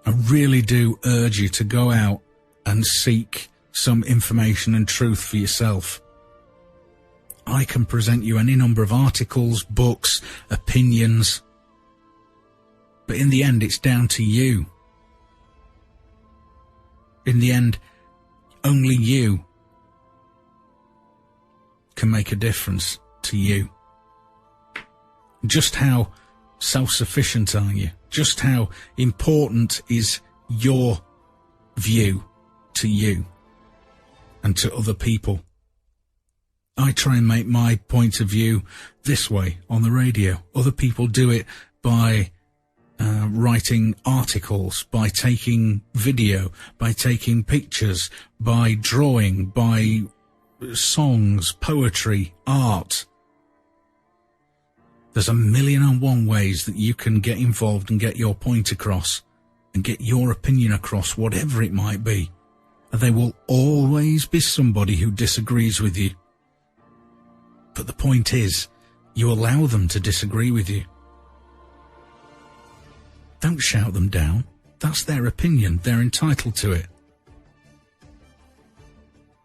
I really do urge you to go out and seek some information and truth for yourself. I can present you any number of articles, books, opinions, but in the end, it's down to you. In the end, only you can make a difference to you. Just how self-sufficient are you? Just how important is your view to you and to other people? I try and make my point of view this way on the radio. Other people do it by writing articles, by taking video, by taking pictures, by drawing, by songs, poetry, art. There's 1,000,001 ways that you can get involved and get your point across and get your opinion across, whatever it might be. And there will always be somebody who disagrees with you. But the point is, you allow them to disagree with you. Don't shout them down. That's their opinion. They're entitled to it.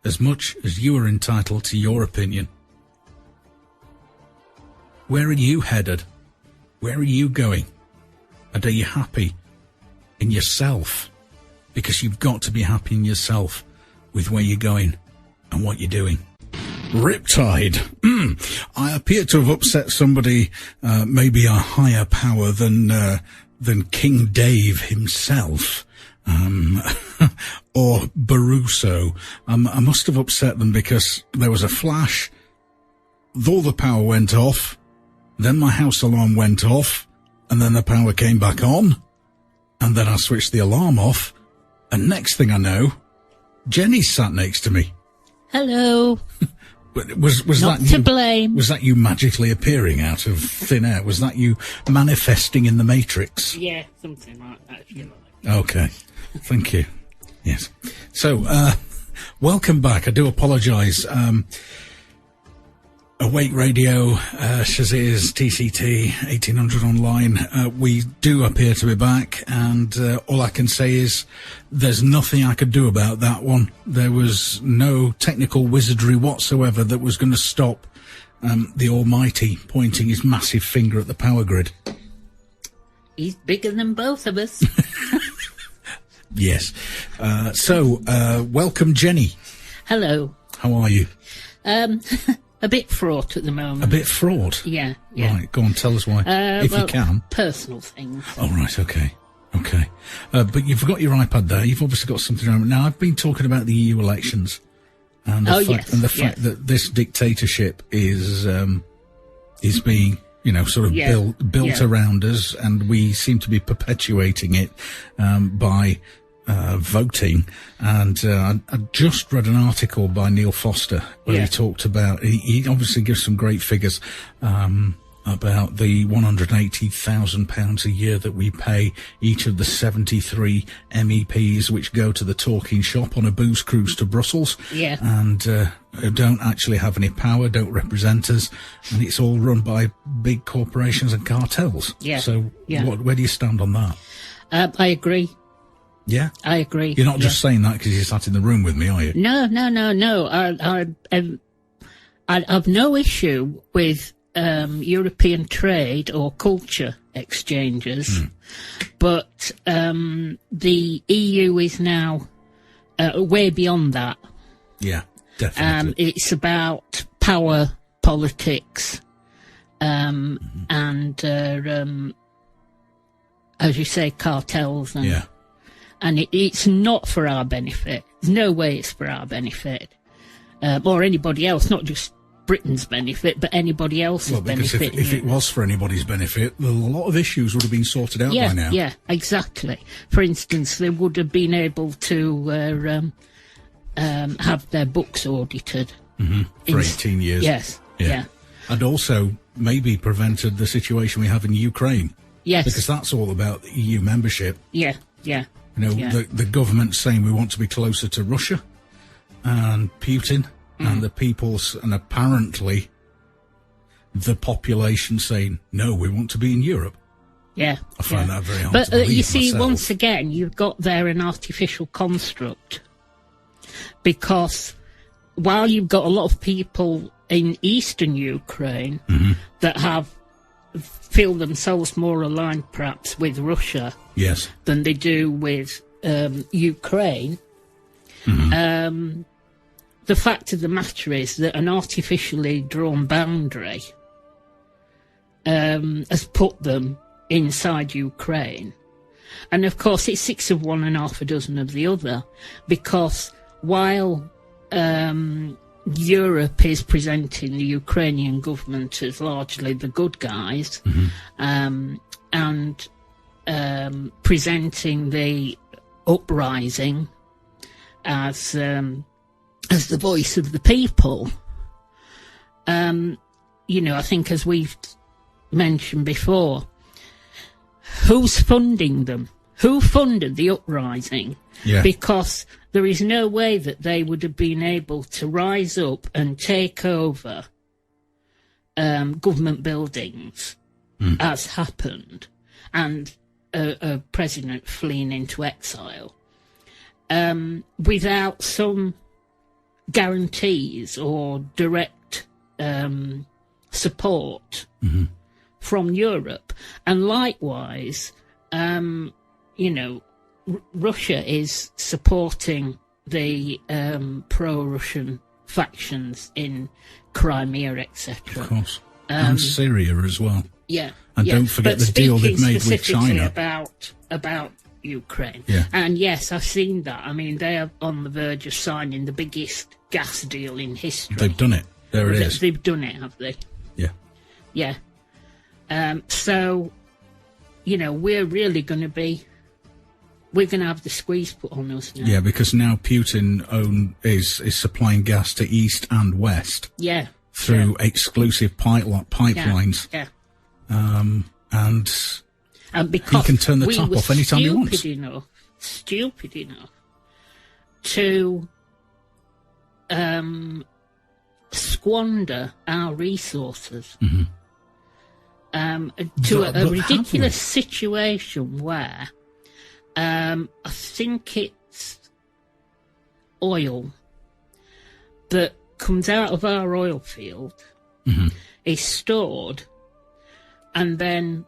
As much as you are entitled to your opinion. Where are you headed? Where are you going? And are you happy in yourself? Because you've got to be happy in yourself with where you're going and what you're doing. Riptide. I appear to have upset somebody, maybe a higher power than King Dave himself, or Baruso. I must have upset them because there was a flash, all the power went off, then my house alarm went off, and then the power came back on, and then I switched the alarm off, and next thing I know, Jenny sat next to me. Hello. Was Not that you, to blame. Was that you magically appearing out of thin air? Was that you manifesting in the Matrix? Yeah, something like that. If you like. Okay, thank you. Yes. So, welcome back. I do apologise. Awake Radio, Shaziz, TCT, 1800 online. We do appear to be back, and all I can say is there's nothing I could do about that one. There was no technical wizardry whatsoever that was going to stop the Almighty pointing his massive finger at the power grid. He's bigger than both of us. Yes. So, welcome, Jenny. Hello. How are you? A bit fraught at the moment. A bit fraught? Yeah. Right, go on, tell us why, if you can. Personal things. Oh, right, okay. But you've got your iPad there. You've obviously got something around. Now, I've been talking about the EU elections. And the fact that this dictatorship is being, sort of built around us, and we seem to be perpetuating it by voting. And I just read an article by Neil Foster where he talked about, he obviously gives some great figures about the £180,000 a year that we pay each of the 73 MEPs which go to the talking shop on a booze cruise to Brussels, and don't actually have any power, don't represent us, and it's all run by big corporations and cartels. So where do you stand on that? I agree. Yeah. I agree. You're not just saying that because you sat in the room with me, are you? No. I've no issue with European trade or culture exchanges, but the EU is now way beyond that. Yeah, definitely. It's about power politics, and as you say, cartels, and it's not for our benefit. There's no way it's for our benefit, or anybody else, not just Britain's benefit, but anybody else's benefit. Well, because if it was for anybody's benefit, a lot of issues would have been sorted out by now. Yeah, exactly. For instance, they would have been able to have their books audited. For 18 years. Yes, yeah. And also maybe prevented the situation we have in Ukraine. Yes. Because that's all about the EU membership. Yeah. You know, the government's saying we want to be closer to Russia and Putin and the people's, and apparently the population saying, no, we want to be in Europe. Yeah. I find that very hard to believe. But you see, myself. Once again, you've got there an artificial construct. Because while you've got a lot of people in eastern Ukraine that feel themselves more aligned perhaps with Russia than they do with Ukraine, the fact of the matter is that an artificially drawn boundary has put them inside Ukraine. And of course it's 6 of one and half a dozen of the other, because while Europe is presenting the Ukrainian government as largely the good guys, and presenting the uprising as the voice of the people, you know, I think as we've mentioned before, who's funding them? Who funded the uprising? Yeah. Because there is no way that they would have been able to rise up and take over government buildings, as happened, and a president fleeing into exile, without some guarantees or direct support from Europe. And likewise, you know, Russia is supporting the pro-Russian factions in Crimea, etc. Of course. And Syria as well. Yeah. And don't forget the deal they've made with China. About Ukraine. Yeah. And yes, I've seen that. I mean, they are on the verge of signing the biggest gas deal in history. They've done it. There it is. They've done it, have they? Yeah. Yeah. So, you know, we're really going to have the squeeze put on us now. Yeah, because now Putin is supplying gas to east and west. Yeah. Through exclusive pipelines. Yeah. And because he can turn the tap off anytime he wants. Stupid enough to squander our resources to a ridiculous situation where I think it's oil that comes out of our oil field is stored and then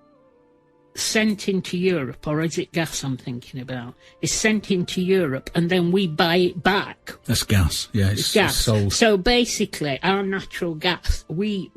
sent into Europe, or is it gas I'm thinking about? Is sent into Europe and then we buy it back. That's gas, yeah. It's gas. It's sold. So basically, our natural gas, we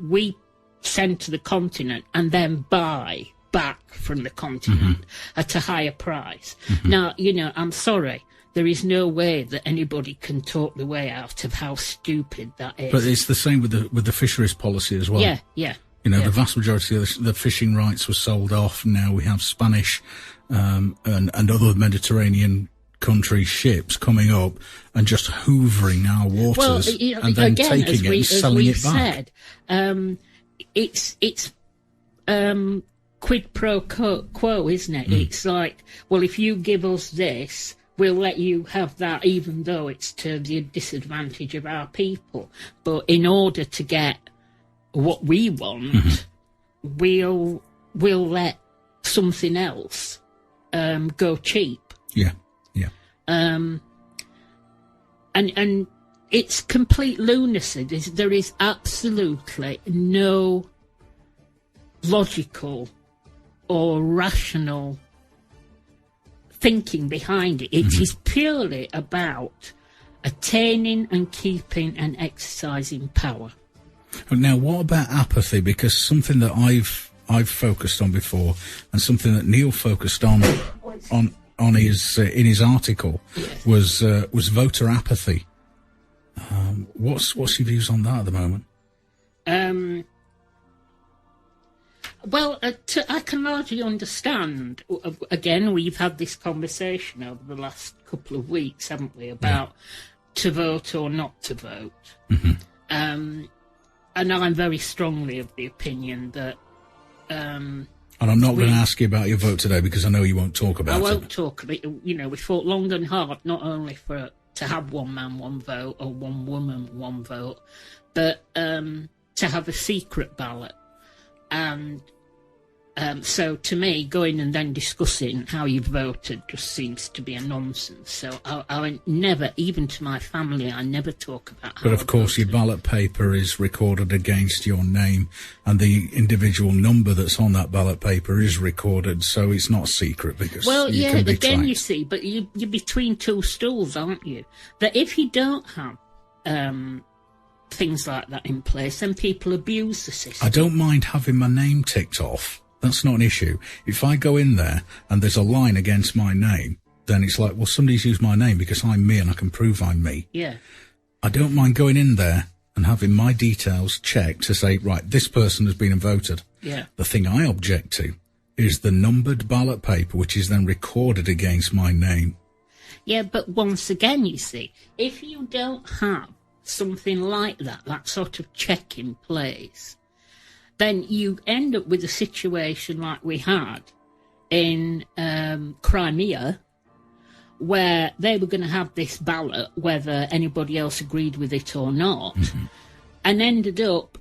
send to the continent and then buy back from the continent at a higher price. Now, you know, I'm sorry, there is no way that anybody can talk the way out of how stupid that is. But it's the same with the fisheries policy as well. Yeah. You know, the vast majority of the fishing rights were sold off. Now we have Spanish and other Mediterranean country ships coming up and just hoovering our waters and then taking it and selling it back. It's quid pro quo, isn't it? It's like, well, if you give us this, we'll let you have that, even though it's to the disadvantage of our people. But in order to get what we want, we'll let something else go cheap. Yeah. And it's complete lunacy. There is absolutely no logical or rational thinking behind it. It is purely about attaining and keeping and exercising power. Now, what about apathy? Because something that I've focused on before, and something that Neil focused on his in his article, was voter apathy. What's your views on that at the moment? Well, I can largely understand. Again, we've had this conversation over the last couple of weeks, haven't we, about to vote or not to vote. And I'm very strongly of the opinion that... and I'm not going to ask you about your vote today because I know you won't talk about it. I won't talk about it. You know, we fought long and hard, not only to have one man, one vote, or one woman, one vote, but to have a secret ballot. And so to me, going and then discussing how you voted just seems to be a nonsense. So I never, even to my family, I never talk about how But of course, your ballot paper is recorded against your name, and the individual number that's on that ballot paper is recorded, so it's not secret because you can be tracked. You see, but you're between two stools, aren't you? That if you don't have things like that in place, then people abuse the system. I don't mind having my name ticked off. That's not an issue. If I go in there and there's a line against my name, then it's like, well, somebody's used my name because I'm me and I can prove I'm me. Yeah. I don't mind going in there and having my details checked to say, right, this person has been voted. Yeah. The thing I object to is the numbered ballot paper, which is then recorded against my name. Yeah, but once again, you see, if you don't have something like that sort of check in place, then you end up with a situation like we had in Crimea, where they were going to have this ballot, whether anybody else agreed with it or not, and ended up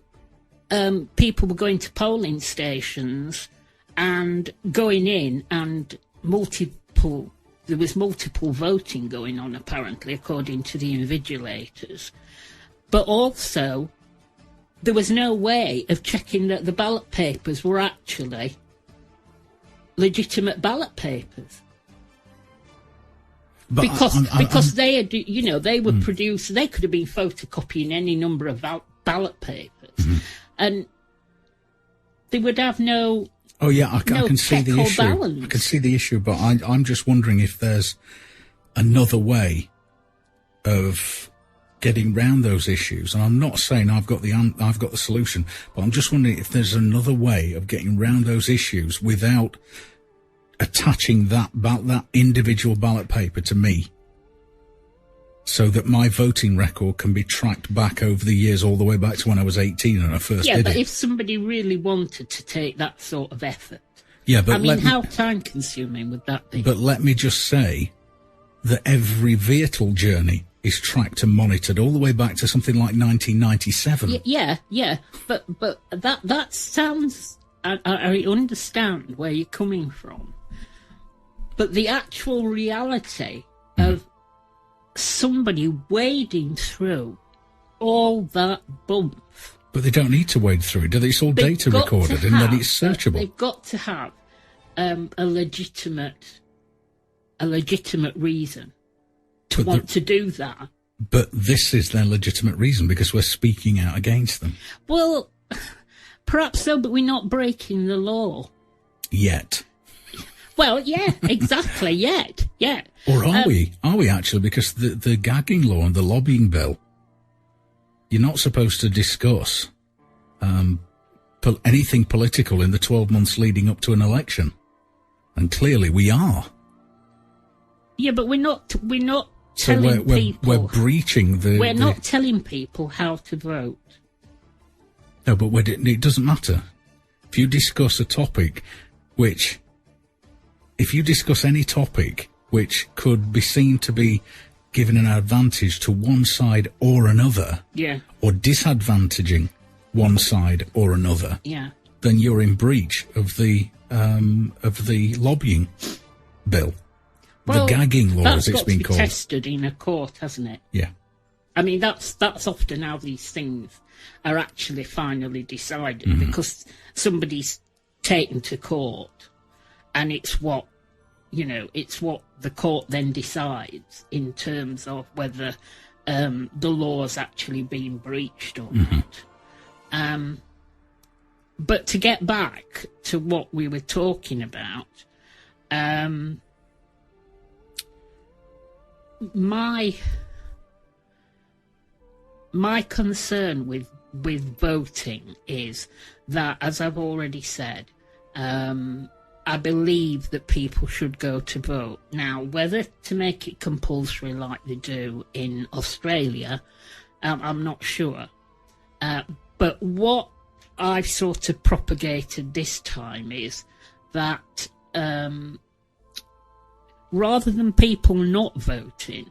people were going to polling stations and going in, and there was multiple voting going on, apparently, according to the invigilators. But also, there was no way of checking that the ballot papers were actually legitimate ballot papers. But because they had, they were produced, they could have been photocopying any number of ballot papers, and they would have no. Oh yeah, I can see the issue. Balance. I can see the issue, but I'm just wondering if there's another way of getting round those issues. And I'm not saying I've got the solution, but I'm just wondering if there's another way of getting round those issues without attaching that individual ballot paper to me, so that my voting record can be tracked back over the years, all the way back to when I was 18 and I first did it. Yeah, but if somebody really wanted to take that sort of effort, but how time-consuming would that be? But let me just say that every vehicle journey is tracked and monitored all the way back to something like 1997. Yeah, but that sounds. I understand where you're coming from, but the actual reality of somebody wading through all that bump. But they don't need to wade through it, do they? It's all data recorded, and then it's searchable. They've got to have a legitimate reason to want to do that. But this is their legitimate reason, because we're speaking out against them. Well, perhaps so, but we're not breaking the law. Yet. Well, yeah, exactly, yet. Or are we? Are we actually? Because the gagging law and the lobbying bill, you're not supposed to discuss anything political in the 12 months leading up to an election. And clearly we are. Yeah, but we're not telling people. We're breaching the... We're not telling people how to vote. No, but it doesn't matter. If you discuss a topic if you discuss any topic which could be seen to be giving an advantage to one side or another, or disadvantaging one side or another, then you're in breach of the lobbying bill. the gagging law, as it's been called. That's got to be tested in a court, hasn't it? Yeah. I mean, that's often how these things are actually finally decided, because somebody's taken to court, and it's what the court then decides in terms of whether the law's actually been breached or not. But to get back to what we were talking about, my concern with voting is that, as I've already said, I believe that people should go to vote. Now, whether to make it compulsory like they do in Australia, I'm not sure. But what I've sort of propagated this time is that rather than people not voting,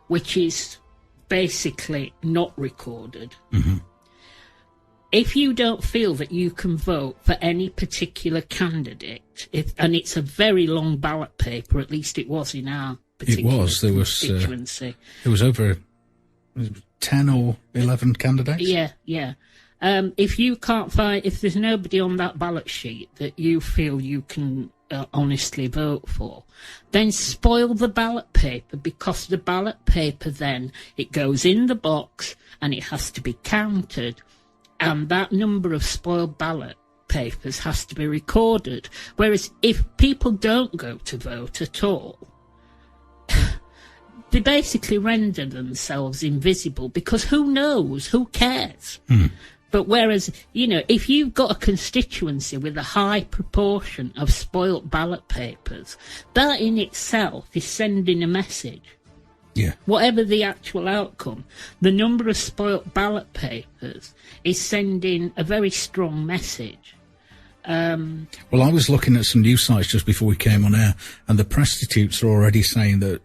which is basically not recorded, if you don't feel that you can vote for any particular candidate, and it's a very long ballot paper, at least it was in our particular constituency. There was over 10 or 11 candidates? Yeah. If you can't find, if there's nobody on that ballot sheet that you feel you can honestly vote for, then spoil the ballot paper, because the ballot paper then, it goes in the box and it has to be counted, and that number of spoiled ballot papers has to be recorded. Whereas if people don't go to vote at all, they basically render themselves invisible, because who knows, who cares? But whereas, if you've got a constituency with a high proportion of spoilt ballot papers, that in itself is sending a message. Yeah. Whatever the actual outcome, the number of spoilt ballot papers is sending a very strong message. Well, I was looking at some news sites just before we came on air, and the prostitutes are already saying that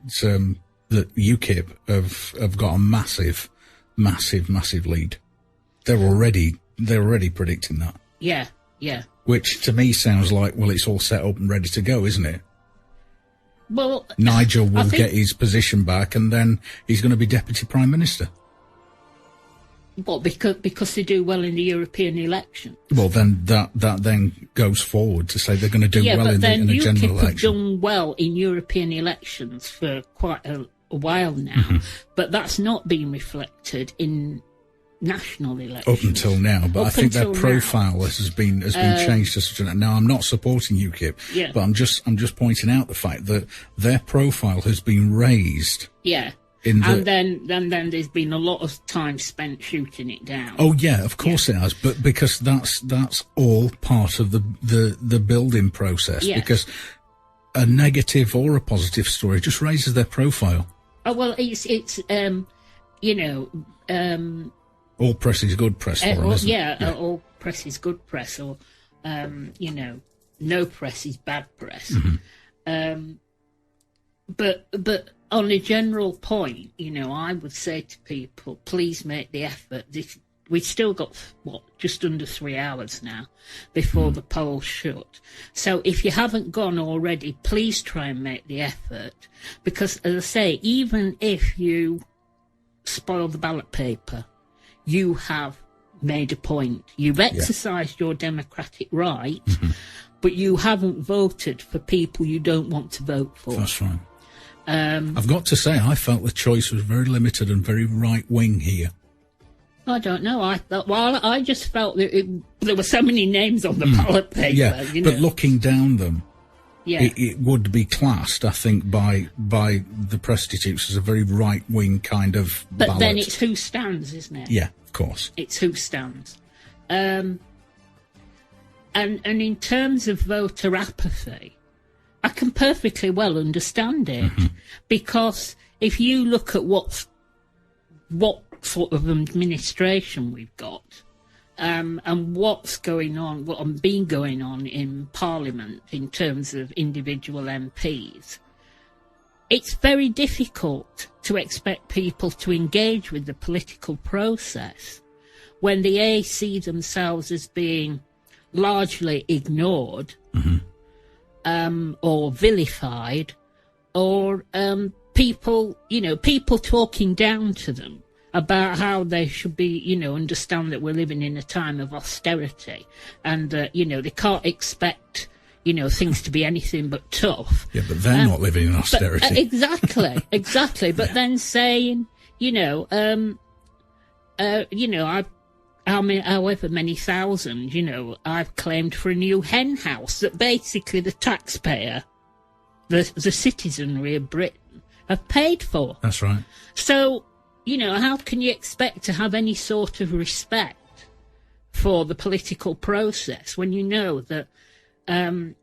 that UKIP have got a massive lead. They're already predicting that. Yeah. Which to me sounds like, well, it's all set up and ready to go, isn't it? Well, Nigel will get his position back, and then he's going to be Deputy Prime Minister. Well, because they do well in the European election. Well, then that then goes forward to say they're going to do well in the general election. Have done well in European elections for quite a while now, but that's not been reflected in national elections up until now. But I think their profile has been changed to such a. Now, I'm not supporting UKIP, but I'm just pointing out the fact that their profile has been raised. Yeah. And then there's been a lot of time spent shooting it down. Oh yeah, of course it has. But because that's all part of the building process. Yeah. Because a negative or a positive story just raises their profile. Oh well, it's all press is good press for them, isn't it? All press is good press, or no press is bad press. But on a general point, I would say to people, please make the effort. We've still got, just under 3 hours now before the polls shut. So if you haven't gone already, please try and make the effort. Because, as I say, even if you spoil the ballot paper, you have made a point. You've exercised your democratic right, but you haven't voted for people you don't want to vote for. That's right. I've got to say, I felt the choice was very limited and very right-wing here. I don't know. I just felt that there were so many names on the ballot paper. Yeah, but looking down them, it would be classed, I think, by the prostitutes as a very right-wing kind of ballot. But then it's who stands, isn't it? Yeah, of course. It's who stands. And in terms of voter apathy, I can perfectly well understand it, because if you look at what sort of administration we've got, and what's going on, what been going on in Parliament in terms of individual MPs, it's very difficult to expect people to engage with the political process when they see themselves as being largely ignored, or vilified, or people talking down to them about how they should be, understand that we're living in a time of austerity, and they can't expect things to be anything but tough. Yeah, but they're not living in austerity. Exactly. But then saying, however many thousand, I've claimed for a new hen house that basically the taxpayer, the citizenry of Britain, have paid for. That's right. So, how can you expect to have any sort of respect for the political process when you know that there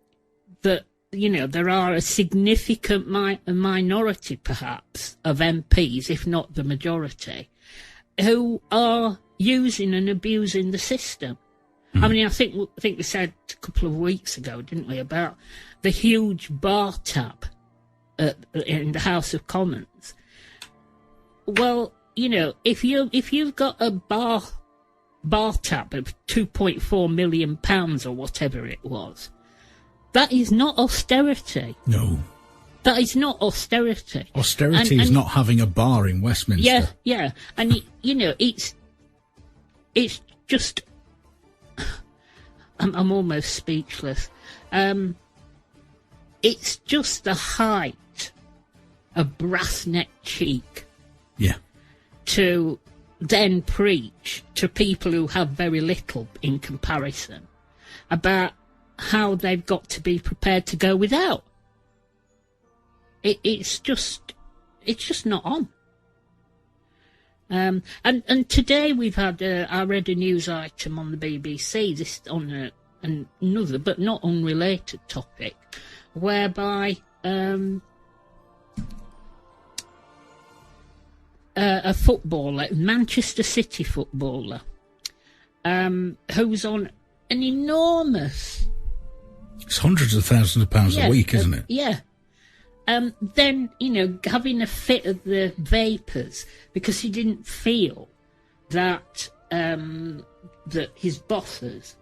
are a significant minority, perhaps, of MPs, if not the majority, who are using and abusing the system? I mean, I think we said a couple of weeks ago, didn't we, about the huge bar tab in the House of Commons. Well, if you've got a bar tab of £2.4 million or whatever it was, that is not austerity. No. That is not austerity. Austerity is not having a bar in Westminster. Yeah. And, it's just... I'm almost speechless. It's just the height of brass-neck cheek. Yeah. To then preach to people who have very little in comparison about how they've got to be prepared to go without. It's just not on. And today we've had, I read a news item on the BBC, this on another but not unrelated topic, whereby a footballer, Manchester City footballer, who's on an enormous... It's hundreds of thousands of pounds a week, isn't it? Yeah. Then, having a fit of the vapours because he didn't feel that that his bosses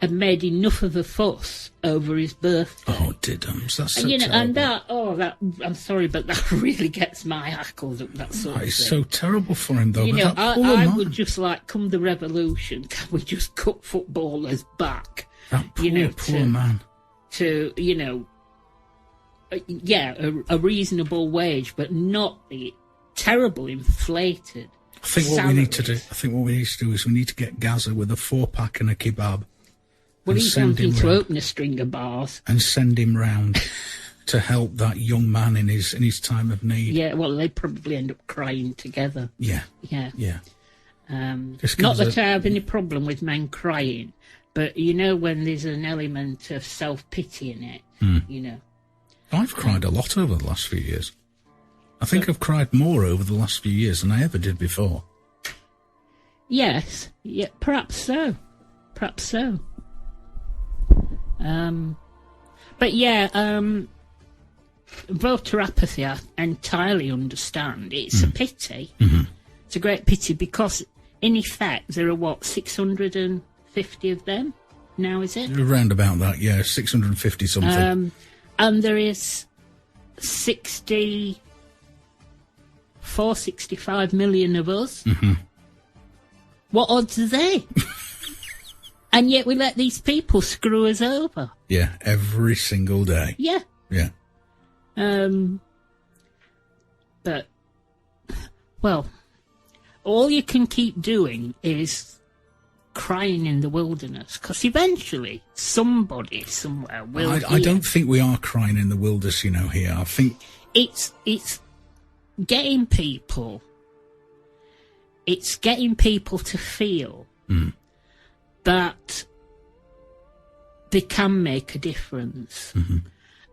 had made enough of a fuss over his birthday. Oh, diddums, that's so terrible. And that I'm sorry, but that really gets my hackles up, that sort of thing. It's so terrible for him, though. I would just like, come the revolution, can we just cut footballers back? That poor man. To, a reasonable wage, but not the terrible inflated I think what we need to do is we need to get Gaza with a 4-pack and a kebab. Well, he's wanting to open a string of bars. And send him round to help that young man in his time of need. Yeah, well, they'd probably end up crying together. Yeah. Not that I have any problem with men crying, but when there's an element of self-pity in it, I've cried a lot over the last few years. I think I've cried more over the last few years than I ever did before. Yes, yeah, perhaps so. But voter apathy I entirely understand. It's a pity. Mm-hmm. It's a great pity because, in effect, there are, 650 of them now, is it? Around about that, 650 something. And there is 65 million of us. Mm-hmm. What odds are they? And yet we let these people screw us over. Yeah, every single day. Yeah. But, well, all you can keep doing is crying in the wilderness, because eventually somebody somewhere will I don't think we are crying in the wilderness, here. I think... It's getting people... It's getting people to feel that they can make a difference. Mm-hmm.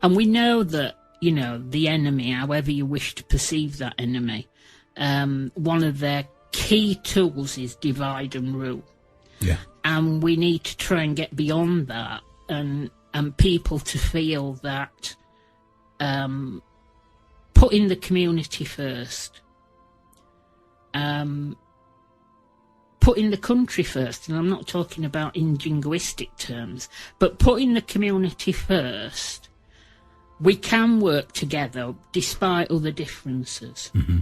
And we know that, the enemy, however you wish to perceive that enemy, one of their key tools is divide and rule. Yeah. And we need to try and get beyond that and people to feel that putting the community first, putting the country first, and I'm not talking about in jingoistic terms, but putting the community first we can work together despite other differences. Mm-hmm.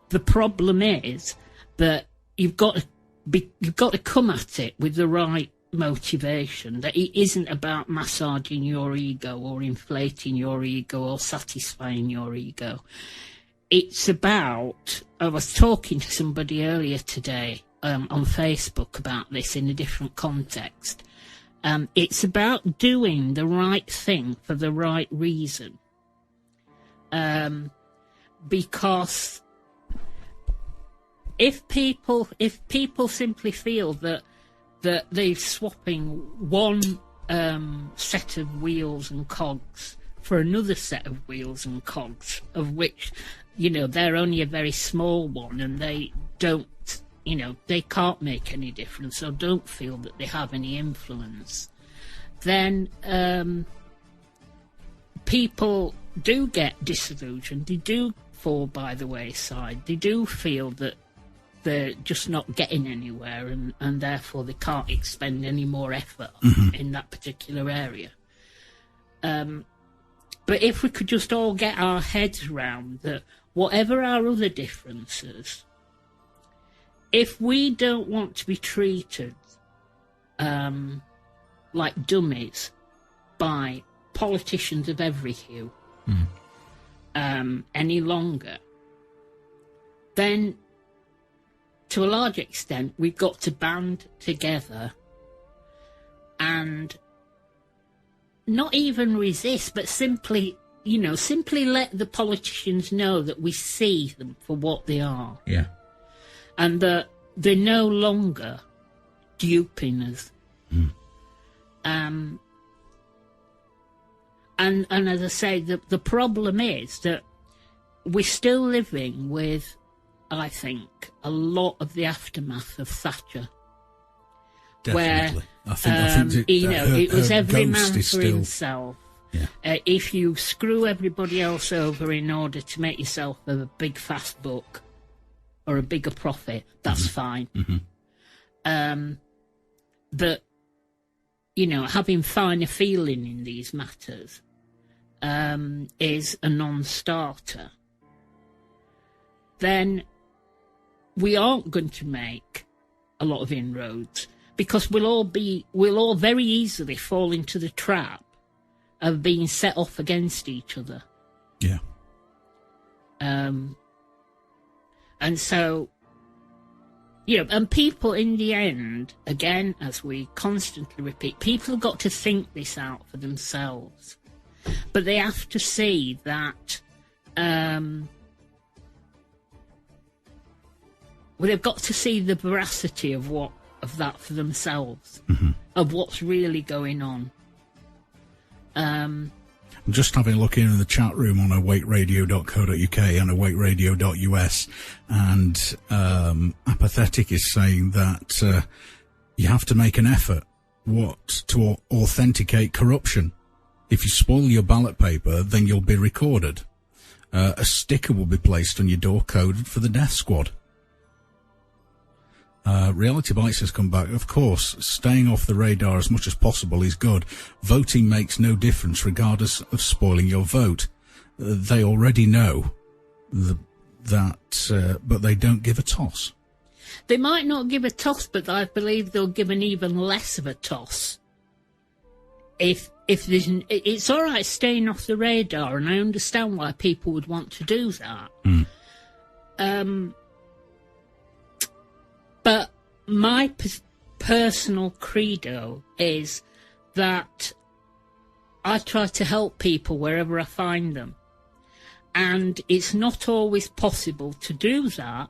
The problem is that you've got to come at it with the right motivation, that it isn't about massaging your ego or inflating your ego or satisfying your ego. It's about, I was talking to somebody earlier today on Facebook about this in a different context. It's about doing the right thing for the right reason. Because if people simply feel that they're swapping one set of wheels and cogs for another set of wheels and cogs, of which, they're only a very small one, and they don't, they can't make any difference or don't feel that they have any influence, then people do get disillusioned. They do fall by the wayside. They do feel that they're just not getting anywhere, and therefore they can't expend any more effort in that particular area. But if we could just all get our heads round that, whatever our other differences, if we don't want to be treated like dummies by politicians of every hue any longer, then to a large extent we've got to band together and not even resist, but simply let the politicians know that we see them for what they are. Yeah. And that they're no longer duping us. And as I say, the problem is that we're still living with, I think, a lot of the aftermath of Thatcher. Definitely. Where, I think it was every man for still himself. Yeah. If you screw everybody else over in order to make yourself a big fast buck or a bigger profit, that's fine. But, having finer feeling in these matters is a non-starter. Then we aren't going to make a lot of inroads, because we'll all very easily fall into the trap of being set off against each other. Yeah. And so, and people in the end, again, as we constantly repeat, people have got to think this out for themselves. But they have to see that, they've got to see the veracity of that for themselves, of what's really going on. I'm just having a look in the chat room on awakeradio.co.uk and awakeradio.us, and Apathetic is saying that you have to make an effort to authenticate corruption. If you spoil your ballot paper, then you'll be recorded. A sticker will be placed on your door coded for the death squad. Reality Bites has come back. Of course, staying off the radar as much as possible is good. Voting makes no difference regardless of spoiling your vote. They already know that, but they don't give a toss. They might not give a toss, but I believe they'll give an even less of a toss. If there's it's all right staying off the radar, and I understand why people would want to do that. But my personal credo is that I try to help people wherever I find them. And it's not always possible to do that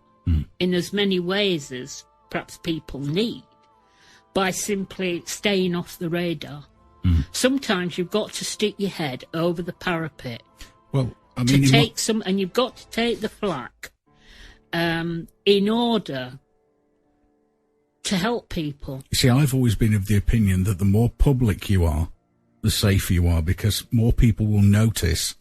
in as many ways as perhaps people need by simply staying off the radar. Sometimes you've got to stick your head over the parapet. Well, I mean, and you've got to take the flak in order to help people. You see, I've always been of the opinion that the more public you are, the safer you are, because more people will notice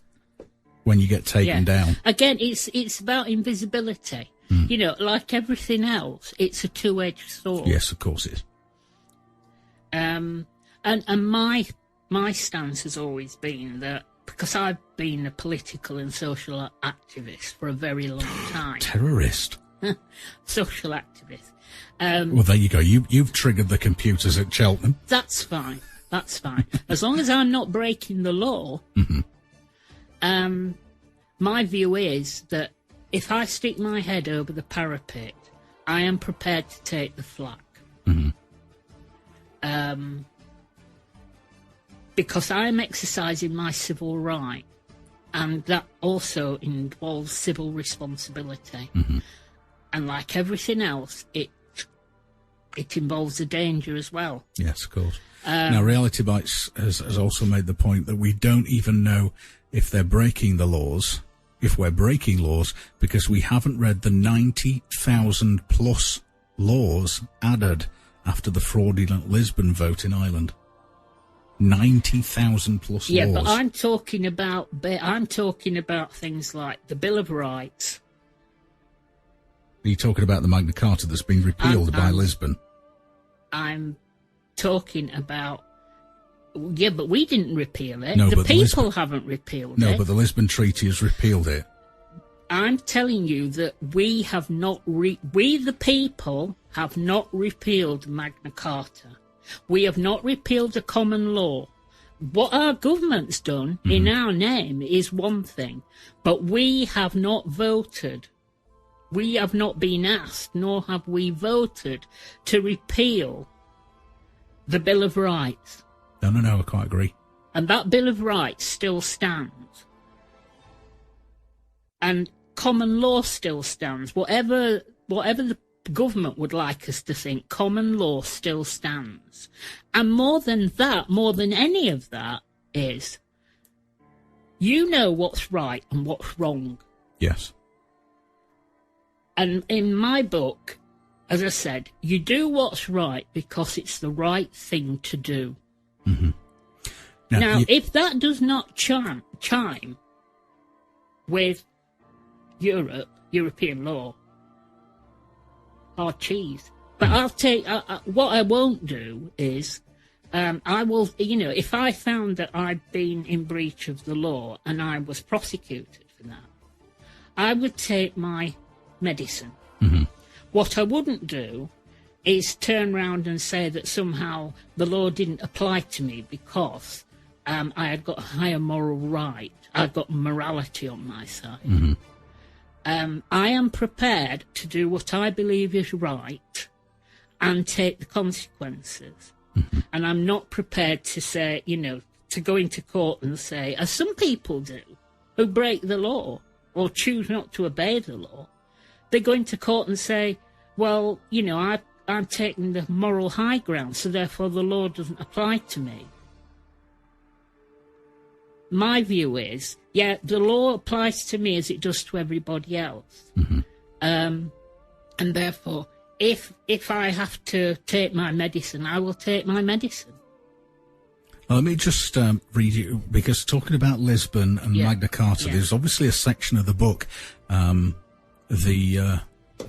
when you get taken down. Again, it's about invisibility. Like everything else, it's a two-edged sword. Yes, of course it is. And my stance has always been that because I've been a political and social activist for a very long time. Terrorist. Social activist. Well, there you go. You've triggered the computers at Cheltenham. That's fine. That's fine. As long as I'm not breaking the law, my view is that if I stick my head over the parapet, I am prepared to take the flak. Because I'm exercising my civil right, and that also involves civil responsibility. And like everything else, it involves a danger as well. Yes, of course. Now, Reality Bites has also made the point that we don't even know if they're breaking the laws, if we're breaking laws, because we haven't read the 90,000 plus laws added after the fraudulent Lisbon vote in Ireland. 90,000 plus laws. Yeah, but I'm talking about things like the Bill of Rights. Are you talking about the Magna Carta that's been repealed by Lisbon? I'm talking about... Yeah, but we didn't repeal it. No, the but people haven't repealed it. No, but the Lisbon Treaty has repealed it. I'm telling you that we have not... we, the people, have not repealed Magna Carta. We have not repealed the common law. What our government's done in our name is one thing, but we have not voted. We have not been asked, nor have we voted, to repeal the Bill of Rights. No, I quite agree. And that Bill of Rights still stands. And common law still stands. Whatever the government would like us to think, common law still stands. And more than that, more than any of that, is you know what's right and what's wrong. Yes. And in my book, as I said, you do what's right because it's the right thing to do. Now, if that does not chime with European law, hard cheese. But I'll take, what I won't do is, I will, if I found that I'd been in breach of the law and I was prosecuted for that, I would take my medicine. What I wouldn't do is turn round and say that somehow the law didn't apply to me because I had got a higher moral right. I've got morality on my side. I am prepared to do what I believe is right and take the consequences. And I'm not prepared to say, to go into court and say, as some people do, who break the law or choose not to obey the law, they go into court and say, well, I'm taking the moral high ground, so therefore the law doesn't apply to me. My view is, the law applies to me as it does to everybody else. And therefore, if I have to take my medicine, I will take my medicine. Let me just read you, because talking about Lisbon and Magna Carta, there's obviously a section of the book, the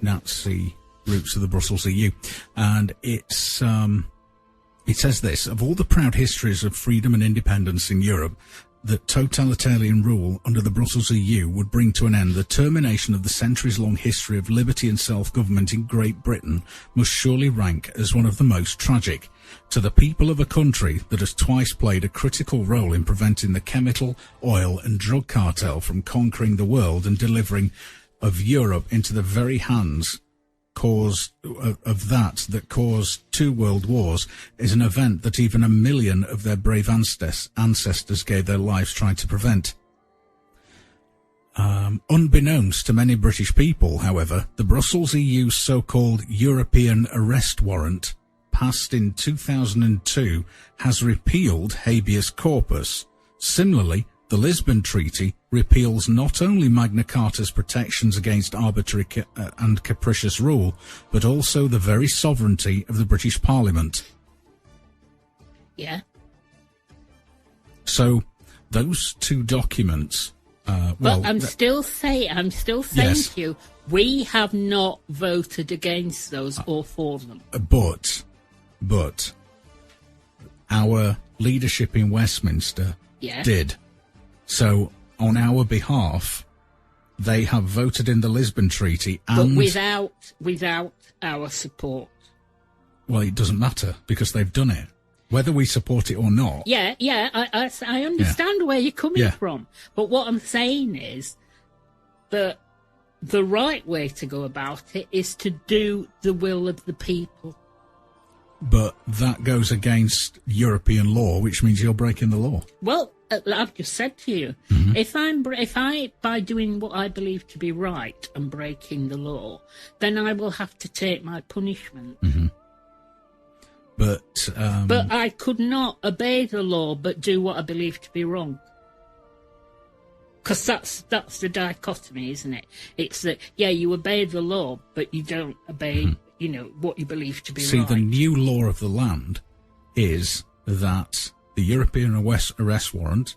Nazi roots of the Brussels EU, and it says this: of all the proud histories of freedom and independence in Europe, that totalitarian rule under the Brussels EU would bring to an end the termination of the centuries-long history of liberty and self-government in Great Britain must surely rank as one of the most tragic. To the people of a country that has twice played a critical role in preventing the chemical, oil and drug cartel from conquering the world and delivering of Europe into the very hands that caused 2 world wars, is an event that even 1 million of their brave ancestors gave their lives trying to prevent. Unbeknownst to many British people, however, the Brussels EU's so-called European arrest warrant, passed in 2002, has repealed habeas corpus. Similarly, the Lisbon Treaty repeals not only Magna Carta's protections against arbitrary and capricious rule, but also the very sovereignty of the British Parliament. Yeah. So, those 2 documents... but I'm still saying to you, we have not voted against those or for them. But our leadership in Westminster did. So on our behalf, they have voted in the Lisbon Treaty, and but without our support. Well, it doesn't matter because they've done it, whether we support it or not. Yeah, I understand where you're coming from, but what I'm saying is that the right way to go about it is to do the will of the people. But that goes against European law, which means you're breaking the law. Well, I've just said to you, if I, by doing what I believe to be right and breaking the law, then I will have to take my punishment. But I could not obey the law but do what I believe to be wrong. Because that's the dichotomy, isn't it? It's that, you obey the law, but you don't obey, what you believe to be right. See, the new law of the land is that the European Arrest Warrant,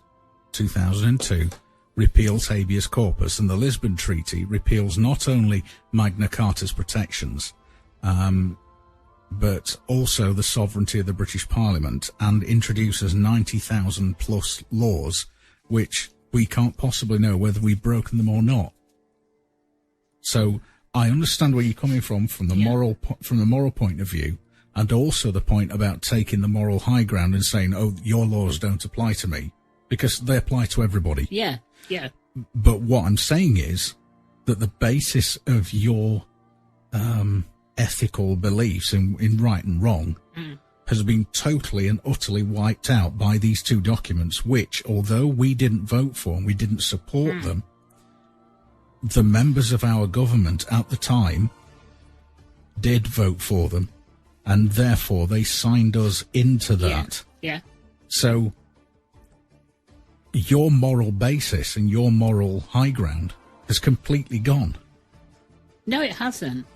2002, repeals habeas corpus, and the Lisbon Treaty repeals not only Magna Carta's protections, but also the sovereignty of the British Parliament, and introduces 90,000 plus laws, which we can't possibly know whether we've broken them or not. So I understand where you're coming from the moral point of view, and also the point about taking the moral high ground and saying, "Oh, your laws don't apply to me," because they apply to everybody. Yeah. But what I'm saying is that the basis of your ethical beliefs in right and wrong has been totally and utterly wiped out by these two documents, which, although we didn't vote for and we didn't support them, the members of our government at the time did vote for them, and therefore they signed us into that. Yeah. So your moral basis and your moral high ground has completely gone. No, it hasn't.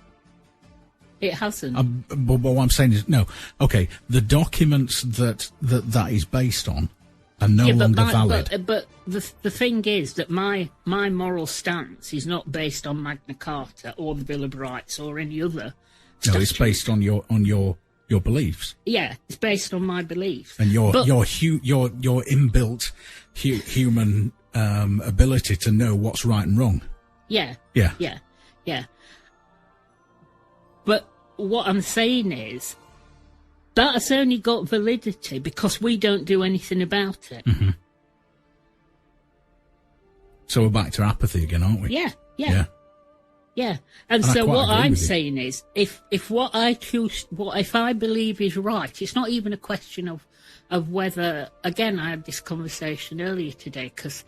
It hasn't. But what I'm saying is, no. Okay, the documents that is based on are no longer valid. But the thing is that my moral stance is not based on Magna Carta or the Bill of Rights or any other statute. No, it's based on your beliefs. Yeah, it's based on my beliefs and your inbuilt human ability to know what's right and wrong. Yeah. But what I'm saying is that has only got validity because we don't do anything about it. So we're back to apathy again, aren't we? Yeah. And so what I'm saying is, if what I choose, if I believe is right, it's not even a question of whether. Again, I had this conversation earlier today because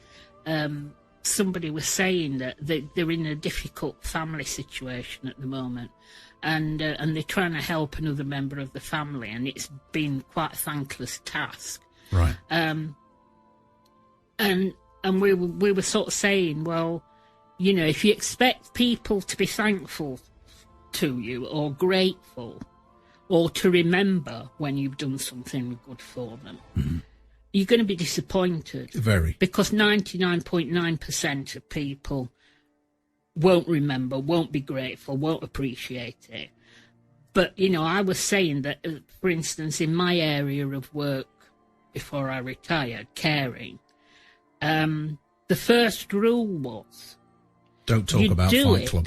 somebody was saying that they're in a difficult family situation at the moment. And they're trying to help another member of the family, and it's been quite a thankless task. Right. And we were sort of saying, well, if you expect people to be thankful to you or grateful or to remember when you've done something good for them, you're going to be disappointed. Very. Because 99.9% of people won't remember, won't be grateful, won't appreciate it. But, I was saying that, for instance, in my area of work before I retired, caring, the first rule was... Don't talk about Fight Club.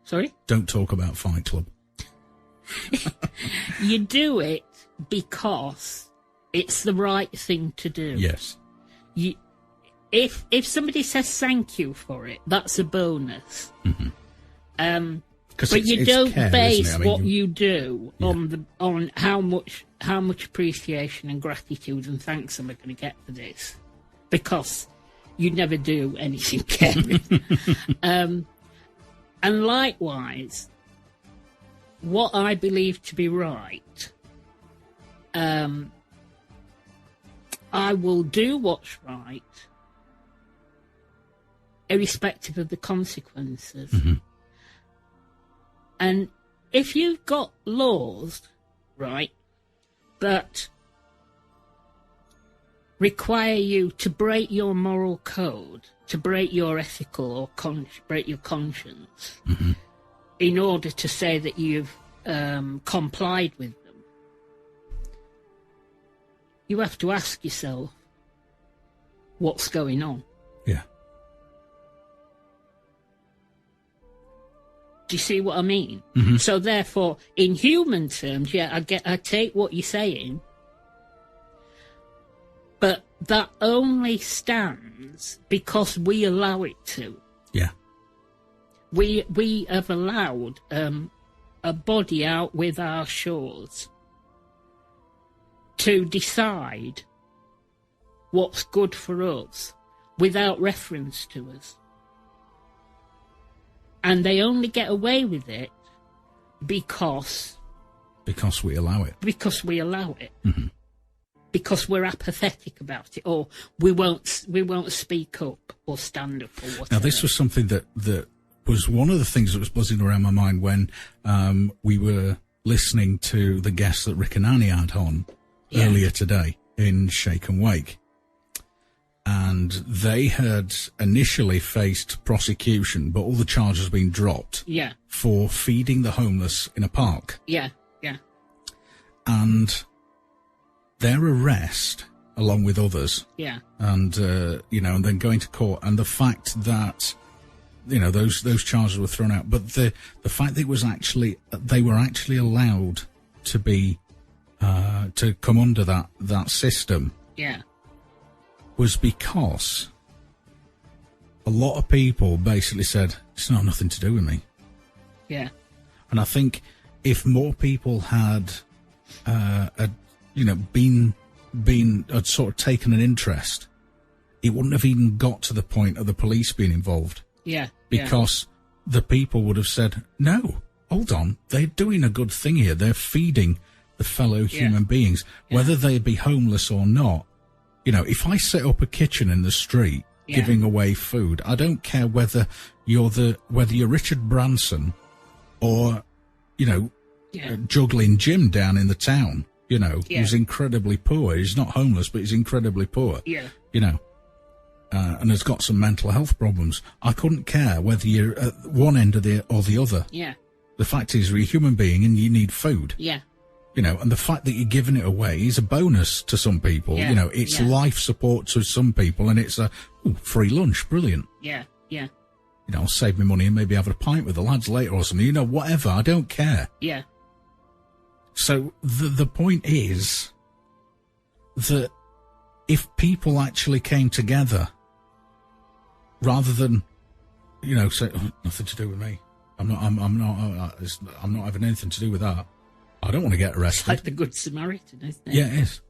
Sorry? Don't talk about Fight Club. You do it because it's the right thing to do. Yes. If somebody says thank you for it, that's a bonus. But you don't care, base what you do on how much appreciation and gratitude and thanks am I going to get for this, because you never do anything caring. And likewise, what I believe to be right, I will do what's right, irrespective of the consequences. And if you've got laws, right, that require you to break your moral code, to break your ethical or break your conscience, in order to say that you've complied with them, you have to ask yourself, what's going on. Yeah. Do you see what I mean? Mm-hmm. So therefore, in human terms, yeah, I take what you're saying, but that only stands because we allow it to. Yeah. We have allowed a body out with our shores to decide what's good for us without reference to us. And they only get away with it because we allow it. Because we allow it. Mm-hmm. Because we're apathetic about it, or we won't speak up or stand up or whatever. Now, this was something that was one of the things that was buzzing around my mind when we were listening to the guest that Rick and Annie had on earlier today in Shake and Wake. And they had initially faced prosecution, but all the charges had been dropped for feeding the homeless in a park. Yeah. And their arrest, along with others, and and then going to court, and the fact that those charges were thrown out, but the fact that it was they were actually allowed to be to come under that system, was because a lot of people basically said it's not nothing to do with me. Yeah, and I think if more people had had sort of taken an interest, it wouldn't have even got to the point of the police being involved. Yeah. Because the people would have said, no, hold on, they're doing a good thing here. They're feeding the fellow human beings, whether they be homeless or not. If I set up a kitchen in the street giving away food, I don't care whether you're Richard Branson or, juggling Jim down in the town. Who's incredibly poor. He's not homeless, but he's incredibly poor. Yeah. And has got some mental health problems. I couldn't care whether you're at one end of or the other. Yeah. The fact is, you're a human being and you need food. Yeah. And the fact that you're giving it away is a bonus to some people. Yeah. It's life support to some people, and it's a free lunch. Brilliant. Yeah. Yeah. I'll save me money and maybe have a pint with the lads later or something. Whatever. I don't care. Yeah. So the point is that if people actually came together, rather than, say, nothing to do with me. I'm not having anything to do with that. I don't want to get arrested. It's like the Good Samaritan, isn't it? Yeah, it is.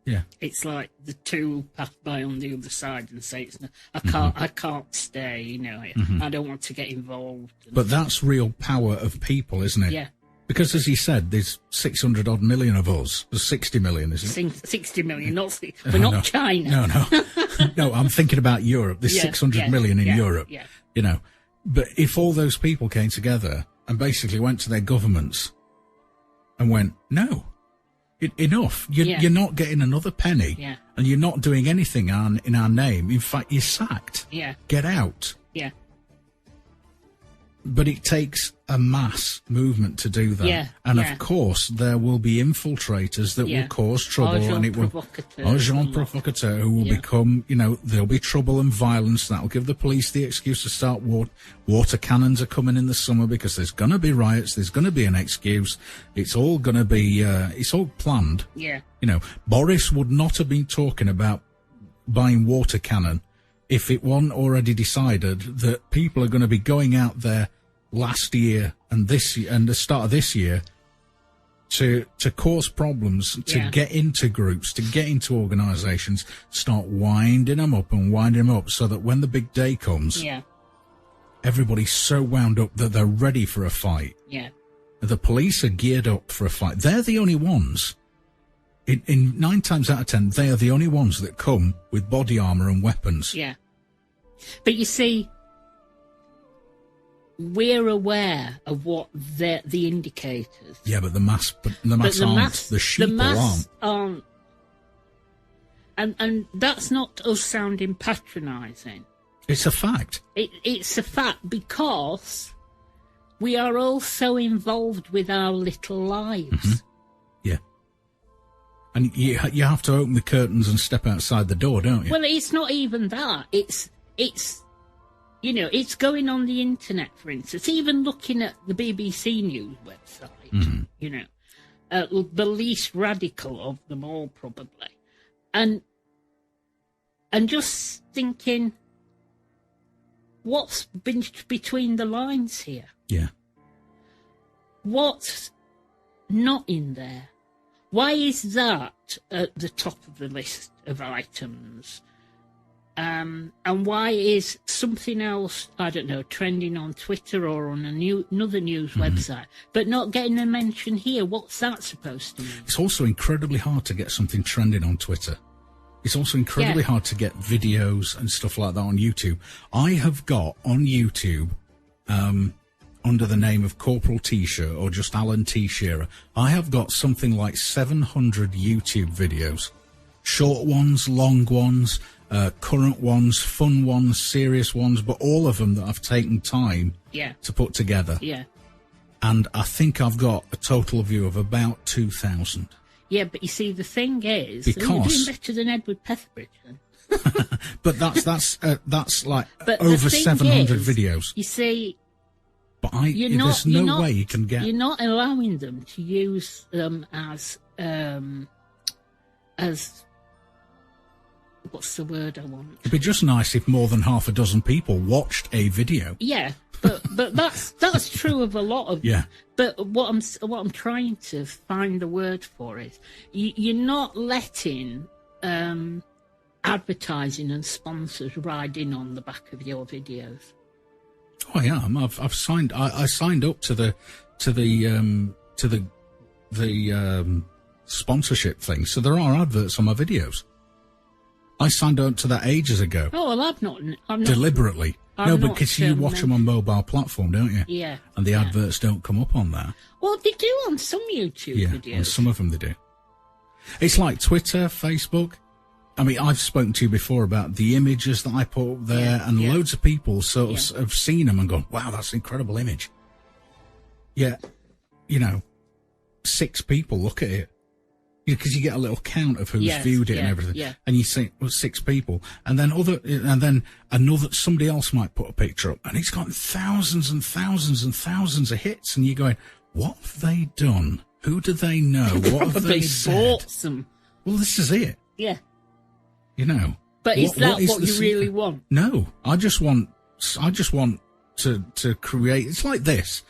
Yeah. It's like the two who pass by on the other side and say, I can't stay, I don't want to get involved. But that's real power of people, isn't it? Yeah. Because, as he said, there's 600 odd million of us. There's 60 million, isn't it? 60 million, we're not China. No. No, I'm thinking about Europe. There's 600 million in Europe. Yeah. But if all those people came together and basically went to their governments and went, no, enough. You're not getting another penny. Yeah. And you're not doing anything in our name. In fact, you're sacked. Yeah. Get out. Yeah. But it takes a mass movement to do that. Yeah, and of course, there will be infiltrators that will cause trouble, and it will agent provocateur who will become, there'll be trouble and violence. That will give the police the excuse to start water cannons are coming in the summer because there's going to be riots. There's going to be an excuse. It's all going to be, it's all planned. Yeah. Boris would not have been talking about buying water cannon if it wasn't already decided that people are going to be going out there last year and this year and the start of this year to cause problems, to get into groups, to get into organisations, start winding them up so that when the big day comes, everybody's so wound up that they're ready for a fight. Yeah. The police are geared up for a fight. They're the only ones. In 9 times out of 10, they are the only ones that come with body armour and weapons. Yeah. But you see, we're aware of what the indicators. Yeah, but the mass aren't. The sheep aren't. And that's not us sounding patronising. It's a fact. It's a fact because we are all so involved with our little lives. Mm-hmm. Yeah. And you have to open the curtains and step outside the door, don't you? Well, it's not even that. It's you know, it's going on the internet, for instance, even looking at the BBC News website, you know, the least radical of them all, probably. And just thinking, what's been between the lines here? Yeah. What's not in there? Why is that at the top of the list of items? And why is something else, I don't know, trending on Twitter or on another news website, but not getting a mention here? What's that supposed to mean? It's also incredibly hard to get something trending on Twitter. It's also incredibly hard to get videos and stuff like that on YouTube. I have got on YouTube, under the name of Corporal T-Shirt or just Alan T-Shearer, I have got something like 700 YouTube videos. Short ones, long ones, current ones, fun ones, serious ones, but all of them that I've taken time to put together. Yeah. And I think I've got a total view of about 2,000. Yeah, but you see, the thing is, because you're doing better than Edward Petherbridge then. But that's like but over 700 videos. You see, but there's no way you can get. You're not allowing them to use them as what's the word I want? It'd be just nice if more than half a dozen people watched a video. Yeah, but that's true of a lot of them. Yeah. But what I'm trying to find the word for is you're not letting advertising and sponsors ride in on the back of your videos. Oh, I am. I've signed. I signed up to the sponsorship thing. So there are adverts on my videos. I signed up to that ages ago. Oh well, I'm not deliberately. No, because you watch them on mobile platform, don't you? Yeah. And the adverts don't come up on there. Well, they do on some YouTube videos. Yeah, on some of them they do. It's like Twitter, Facebook. I mean, I've spoken to you before about the images that I put up there, and loads of people sort of have seen them and gone, wow, that's an incredible image. Yeah, 6 people look at it. Because you get a little count of who's viewed it and everything. Yeah. And you think, well, 6 people. And then somebody else might put a picture up, and it's got thousands and thousands and thousands of hits, and you're going, what have they done? Who do they know? What have they said? Them. Well, this is it. Yeah. But is that what you really want? No. I just want to create, it's like this.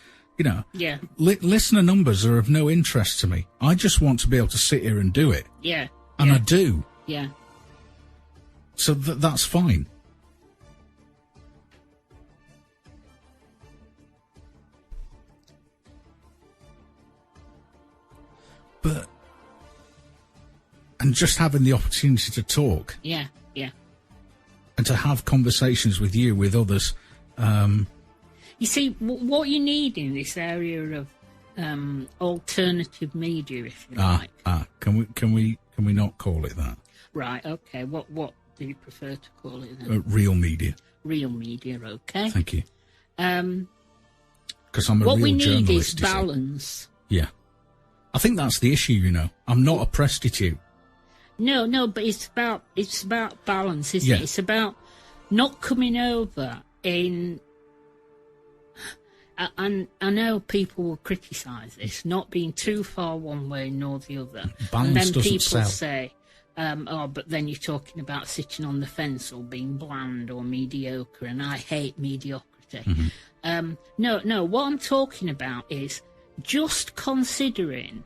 Listener numbers are of no interest to me. I just want to be able to sit here and do it. Yeah. And I do. Yeah. So that's fine. And just having the opportunity to talk. Yeah. And to have conversations with you, with others. You see, what you need in this area of alternative media, if you like. Can we not call it that? Right. Okay. What do you prefer to call it then? Real media. Real media. Okay. Thank you. Because I'm a what real we need journalist, is balance. Yeah. I think that's the issue. I'm not a prostitute. No, but it's about balance, isn't it? It's about not coming over in. And I know people will criticise this, not being too far one way nor the other. Balance and then doesn't people sell. say, but then you're talking about sitting on the fence or being bland or mediocre, and I hate mediocrity. Mm-hmm. No, what I'm talking about is just considering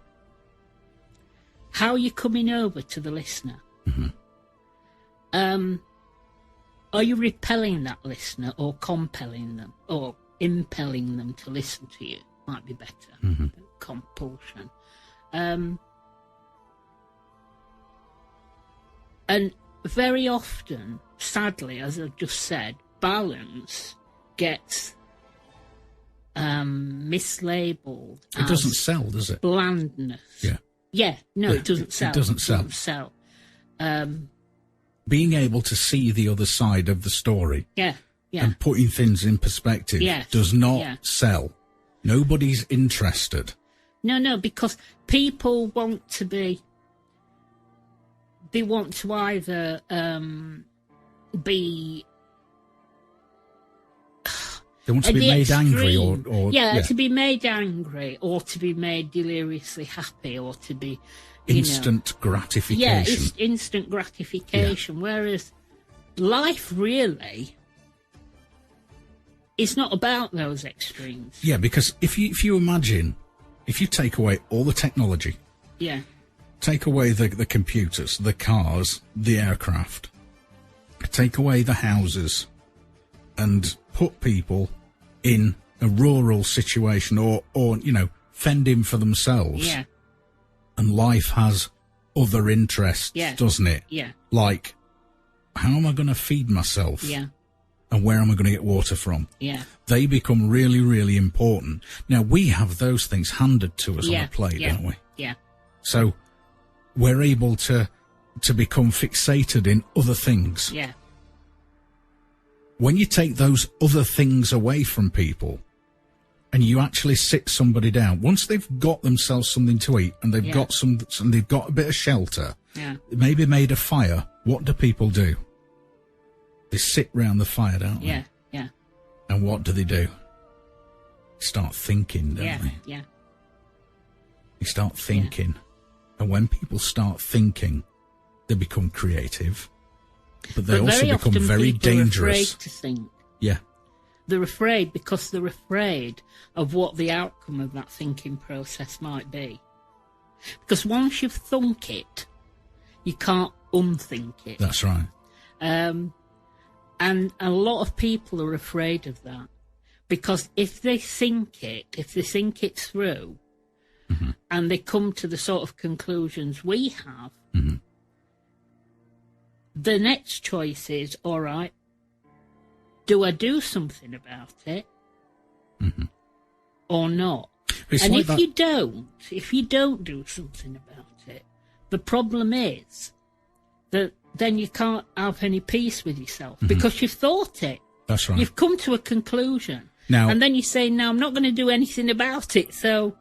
how you're coming over to the listener. Mm-hmm. Are you repelling that listener or compelling them or impelling them to listen to you? Might be better. Mm-hmm. Compulsion. And very often, sadly, as I've just said, balance gets mislabeled. It doesn't sell, does it? Blandness. It doesn't sell. It doesn't sell. Being able to see the other side of the story. And putting things in perspective does not sell. Nobody's interested. No, because people want to be they want to either be... They want to be made angry or to be made angry, or to be made deliriously happy, or to be... Instant gratification. Yeah, it's instant gratification. Yeah. Whereas life really is not about those extremes. Yeah, because if you imagine, if you take away all the technology, yeah, take away the computers, the cars, the aircraft, take away the houses, and put people in a rural situation or fend in for themselves. Yeah. And life has other interests, doesn't it? Yeah. Like, how am I going to feed myself? Yeah. And where am I going to get water from? Yeah. They become really, really important. Now, we have those things handed to us on a plate, don't we? Yeah. So we're able to become fixated in other things. Yeah. When you take those other things away from people and you actually sit somebody down, once they've got themselves something to eat and they've got they've got a bit of shelter, maybe made a fire, what do people do? They sit round the fire, don't they? Yeah, yeah. And what do? Start thinking, don't they? Yeah. They start thinking. And when people start thinking, they become creative. But they also become very dangerous. Afraid to think. Yeah. They're afraid because they're afraid of what the outcome of that thinking process might be. Because once you've thunk it, you can't unthink it. That's right. And a lot of people are afraid of that. Because if they think it through, and they come to the sort of conclusions we have, the next choice is, all right, do I do something about it or not? It's and like if you don't do something about it, the problem is that then you can't have any peace with yourself because you've thought it. That's right. You've come to a conclusion. Now, and then you say, no, I'm not going to do anything about it. So,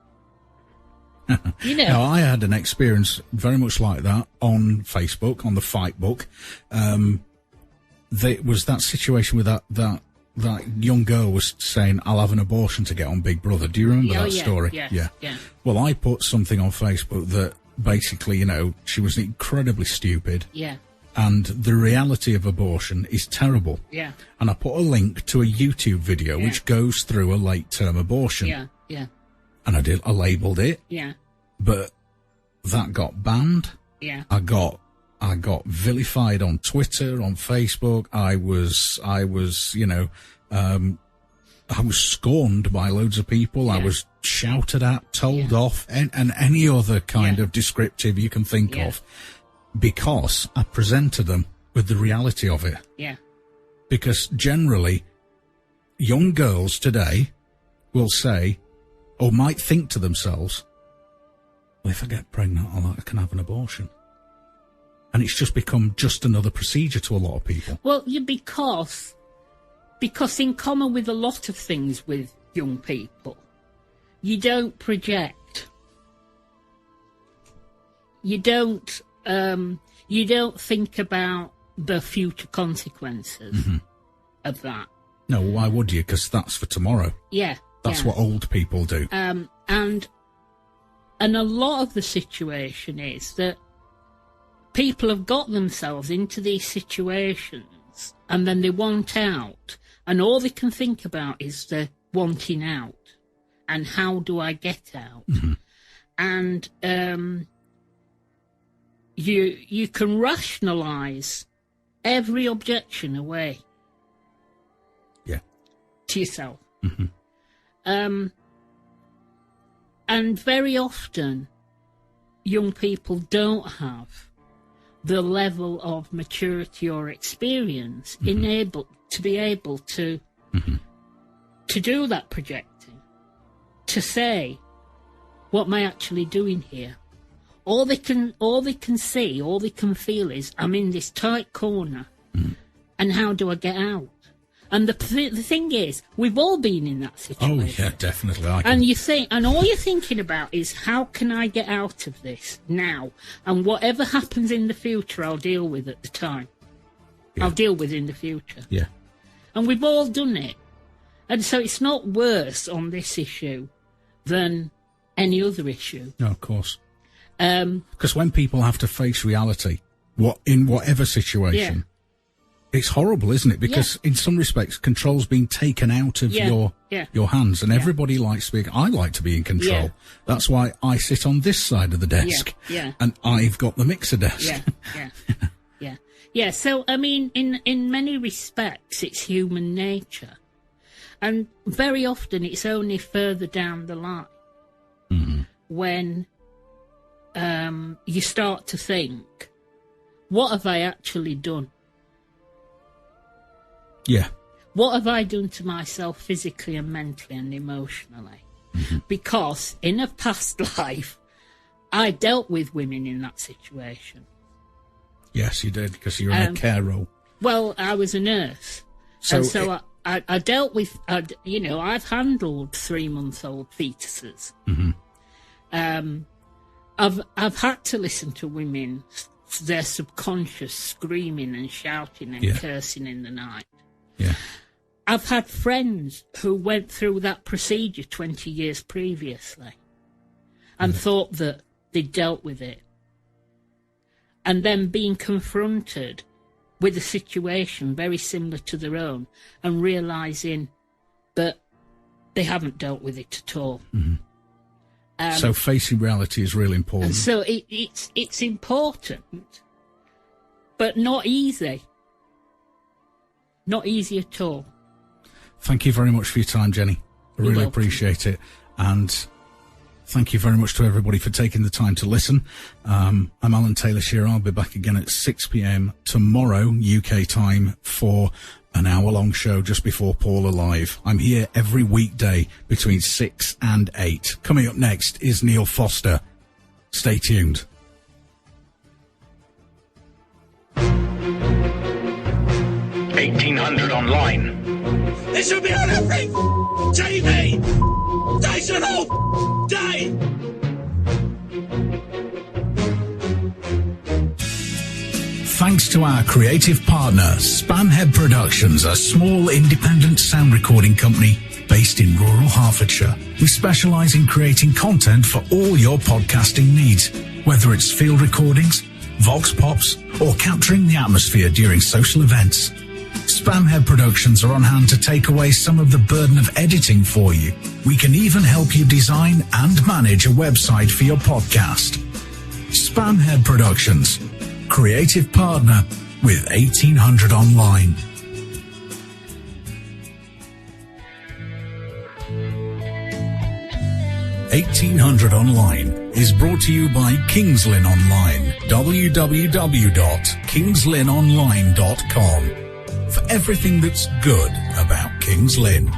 Now, I had an experience very much like that on Facebook, on the Fight Book. There was that situation with that young girl was saying, I'll have an abortion to get on Big Brother. Do you remember that story? Yeah. Well, I put something on Facebook that basically, she was incredibly stupid. Yeah. And the reality of abortion is terrible. Yeah. And I put a link to a YouTube video which goes through a late-term abortion. Yeah. And I labelled it. Yeah. But that got banned. Yeah. I got vilified on Twitter, on Facebook. I was scorned by loads of people. Yeah. I was shouted at, told off, and any other kind of descriptive you can think of, because I presented them with the reality of it. Yeah. Because generally, young girls today will say, or might think to themselves, well, if I get pregnant, I can have an abortion. And it's just become just another procedure to a lot of people. Well, because in common with a lot of things with young people, you don't project. You don't think about the future consequences of that. No, why would you? Because that's for tomorrow. Yeah. That's what old people do. And a lot of the situation is that people have got themselves into these situations and then they want out, and all they can think about is the wanting out and how do I get out. And you can rationalise every objection away to yourself. And very often young people don't have the level of maturity or experience to be able to do that projecting, to say, what am I actually doing here? All they can see, all they can feel is, I'm in this tight corner, and how do I get out? And the thing is, we've all been in that situation. Oh, yeah, definitely. And all you're thinking about is, how can I get out of this now? And whatever happens in the future, I'll deal with at the time. Yeah. I'll deal with in the future. Yeah. And we've all done it. And so it's not worse on this issue than any other issue. No, of course. Because when people have to face reality, in whatever situation, it's horrible, isn't it? Because in some respects, control's been taken out of your hands, and everybody likes to be. I like to be in control. Yeah. That's why I sit on this side of the desk, and I've got the mixer desk. Yeah. So I mean, in many respects, it's human nature, and very often it's only further down the line when you start to think, what have I actually done? Yeah. What have I done to myself physically and mentally and emotionally? Because in a past life, I dealt with women in that situation. Yes, you did, because you're in a care role. Well, I was a nurse. So I dealt with, I've handled 3-month-old fetuses. I've had to listen to women, their subconscious screaming and shouting and cursing in the night. Yeah. I've had friends who went through that procedure 20 years previously and thought that they dealt with it. And then being confronted with a situation very similar to their own and realising that they haven't dealt with it at all. So facing reality is really important. And so it's important, but not easy. Not easy at all. Thank you very much for your time, Jenny. I really appreciate it. And thank you very much to everybody for taking the time to listen. I'm Alan Taylor-Shearer. I'll be back again at 6 p.m. tomorrow, UK time, for an hour-long show just before Paul Alive. I'm here every weekday between 6 and 8. Coming up next is Neil Foster. Stay tuned. 1800 online. It should be on every TV station all day. Thanks to our creative partner, Spamhead Productions, a small independent sound recording company based in rural Hertfordshire. We specialise in creating content for all your podcasting needs, whether it's field recordings, vox pops, or capturing the atmosphere during social events. Spamhead Productions are on hand to take away some of the burden of editing for you. We can even help you design and manage a website for your podcast. Spamhead Productions, creative partner with 1800 Online. "1800 Online" is brought to you by Kings Lynn Online. www.kingslynnonline.com for everything that's good about Kings Lynn.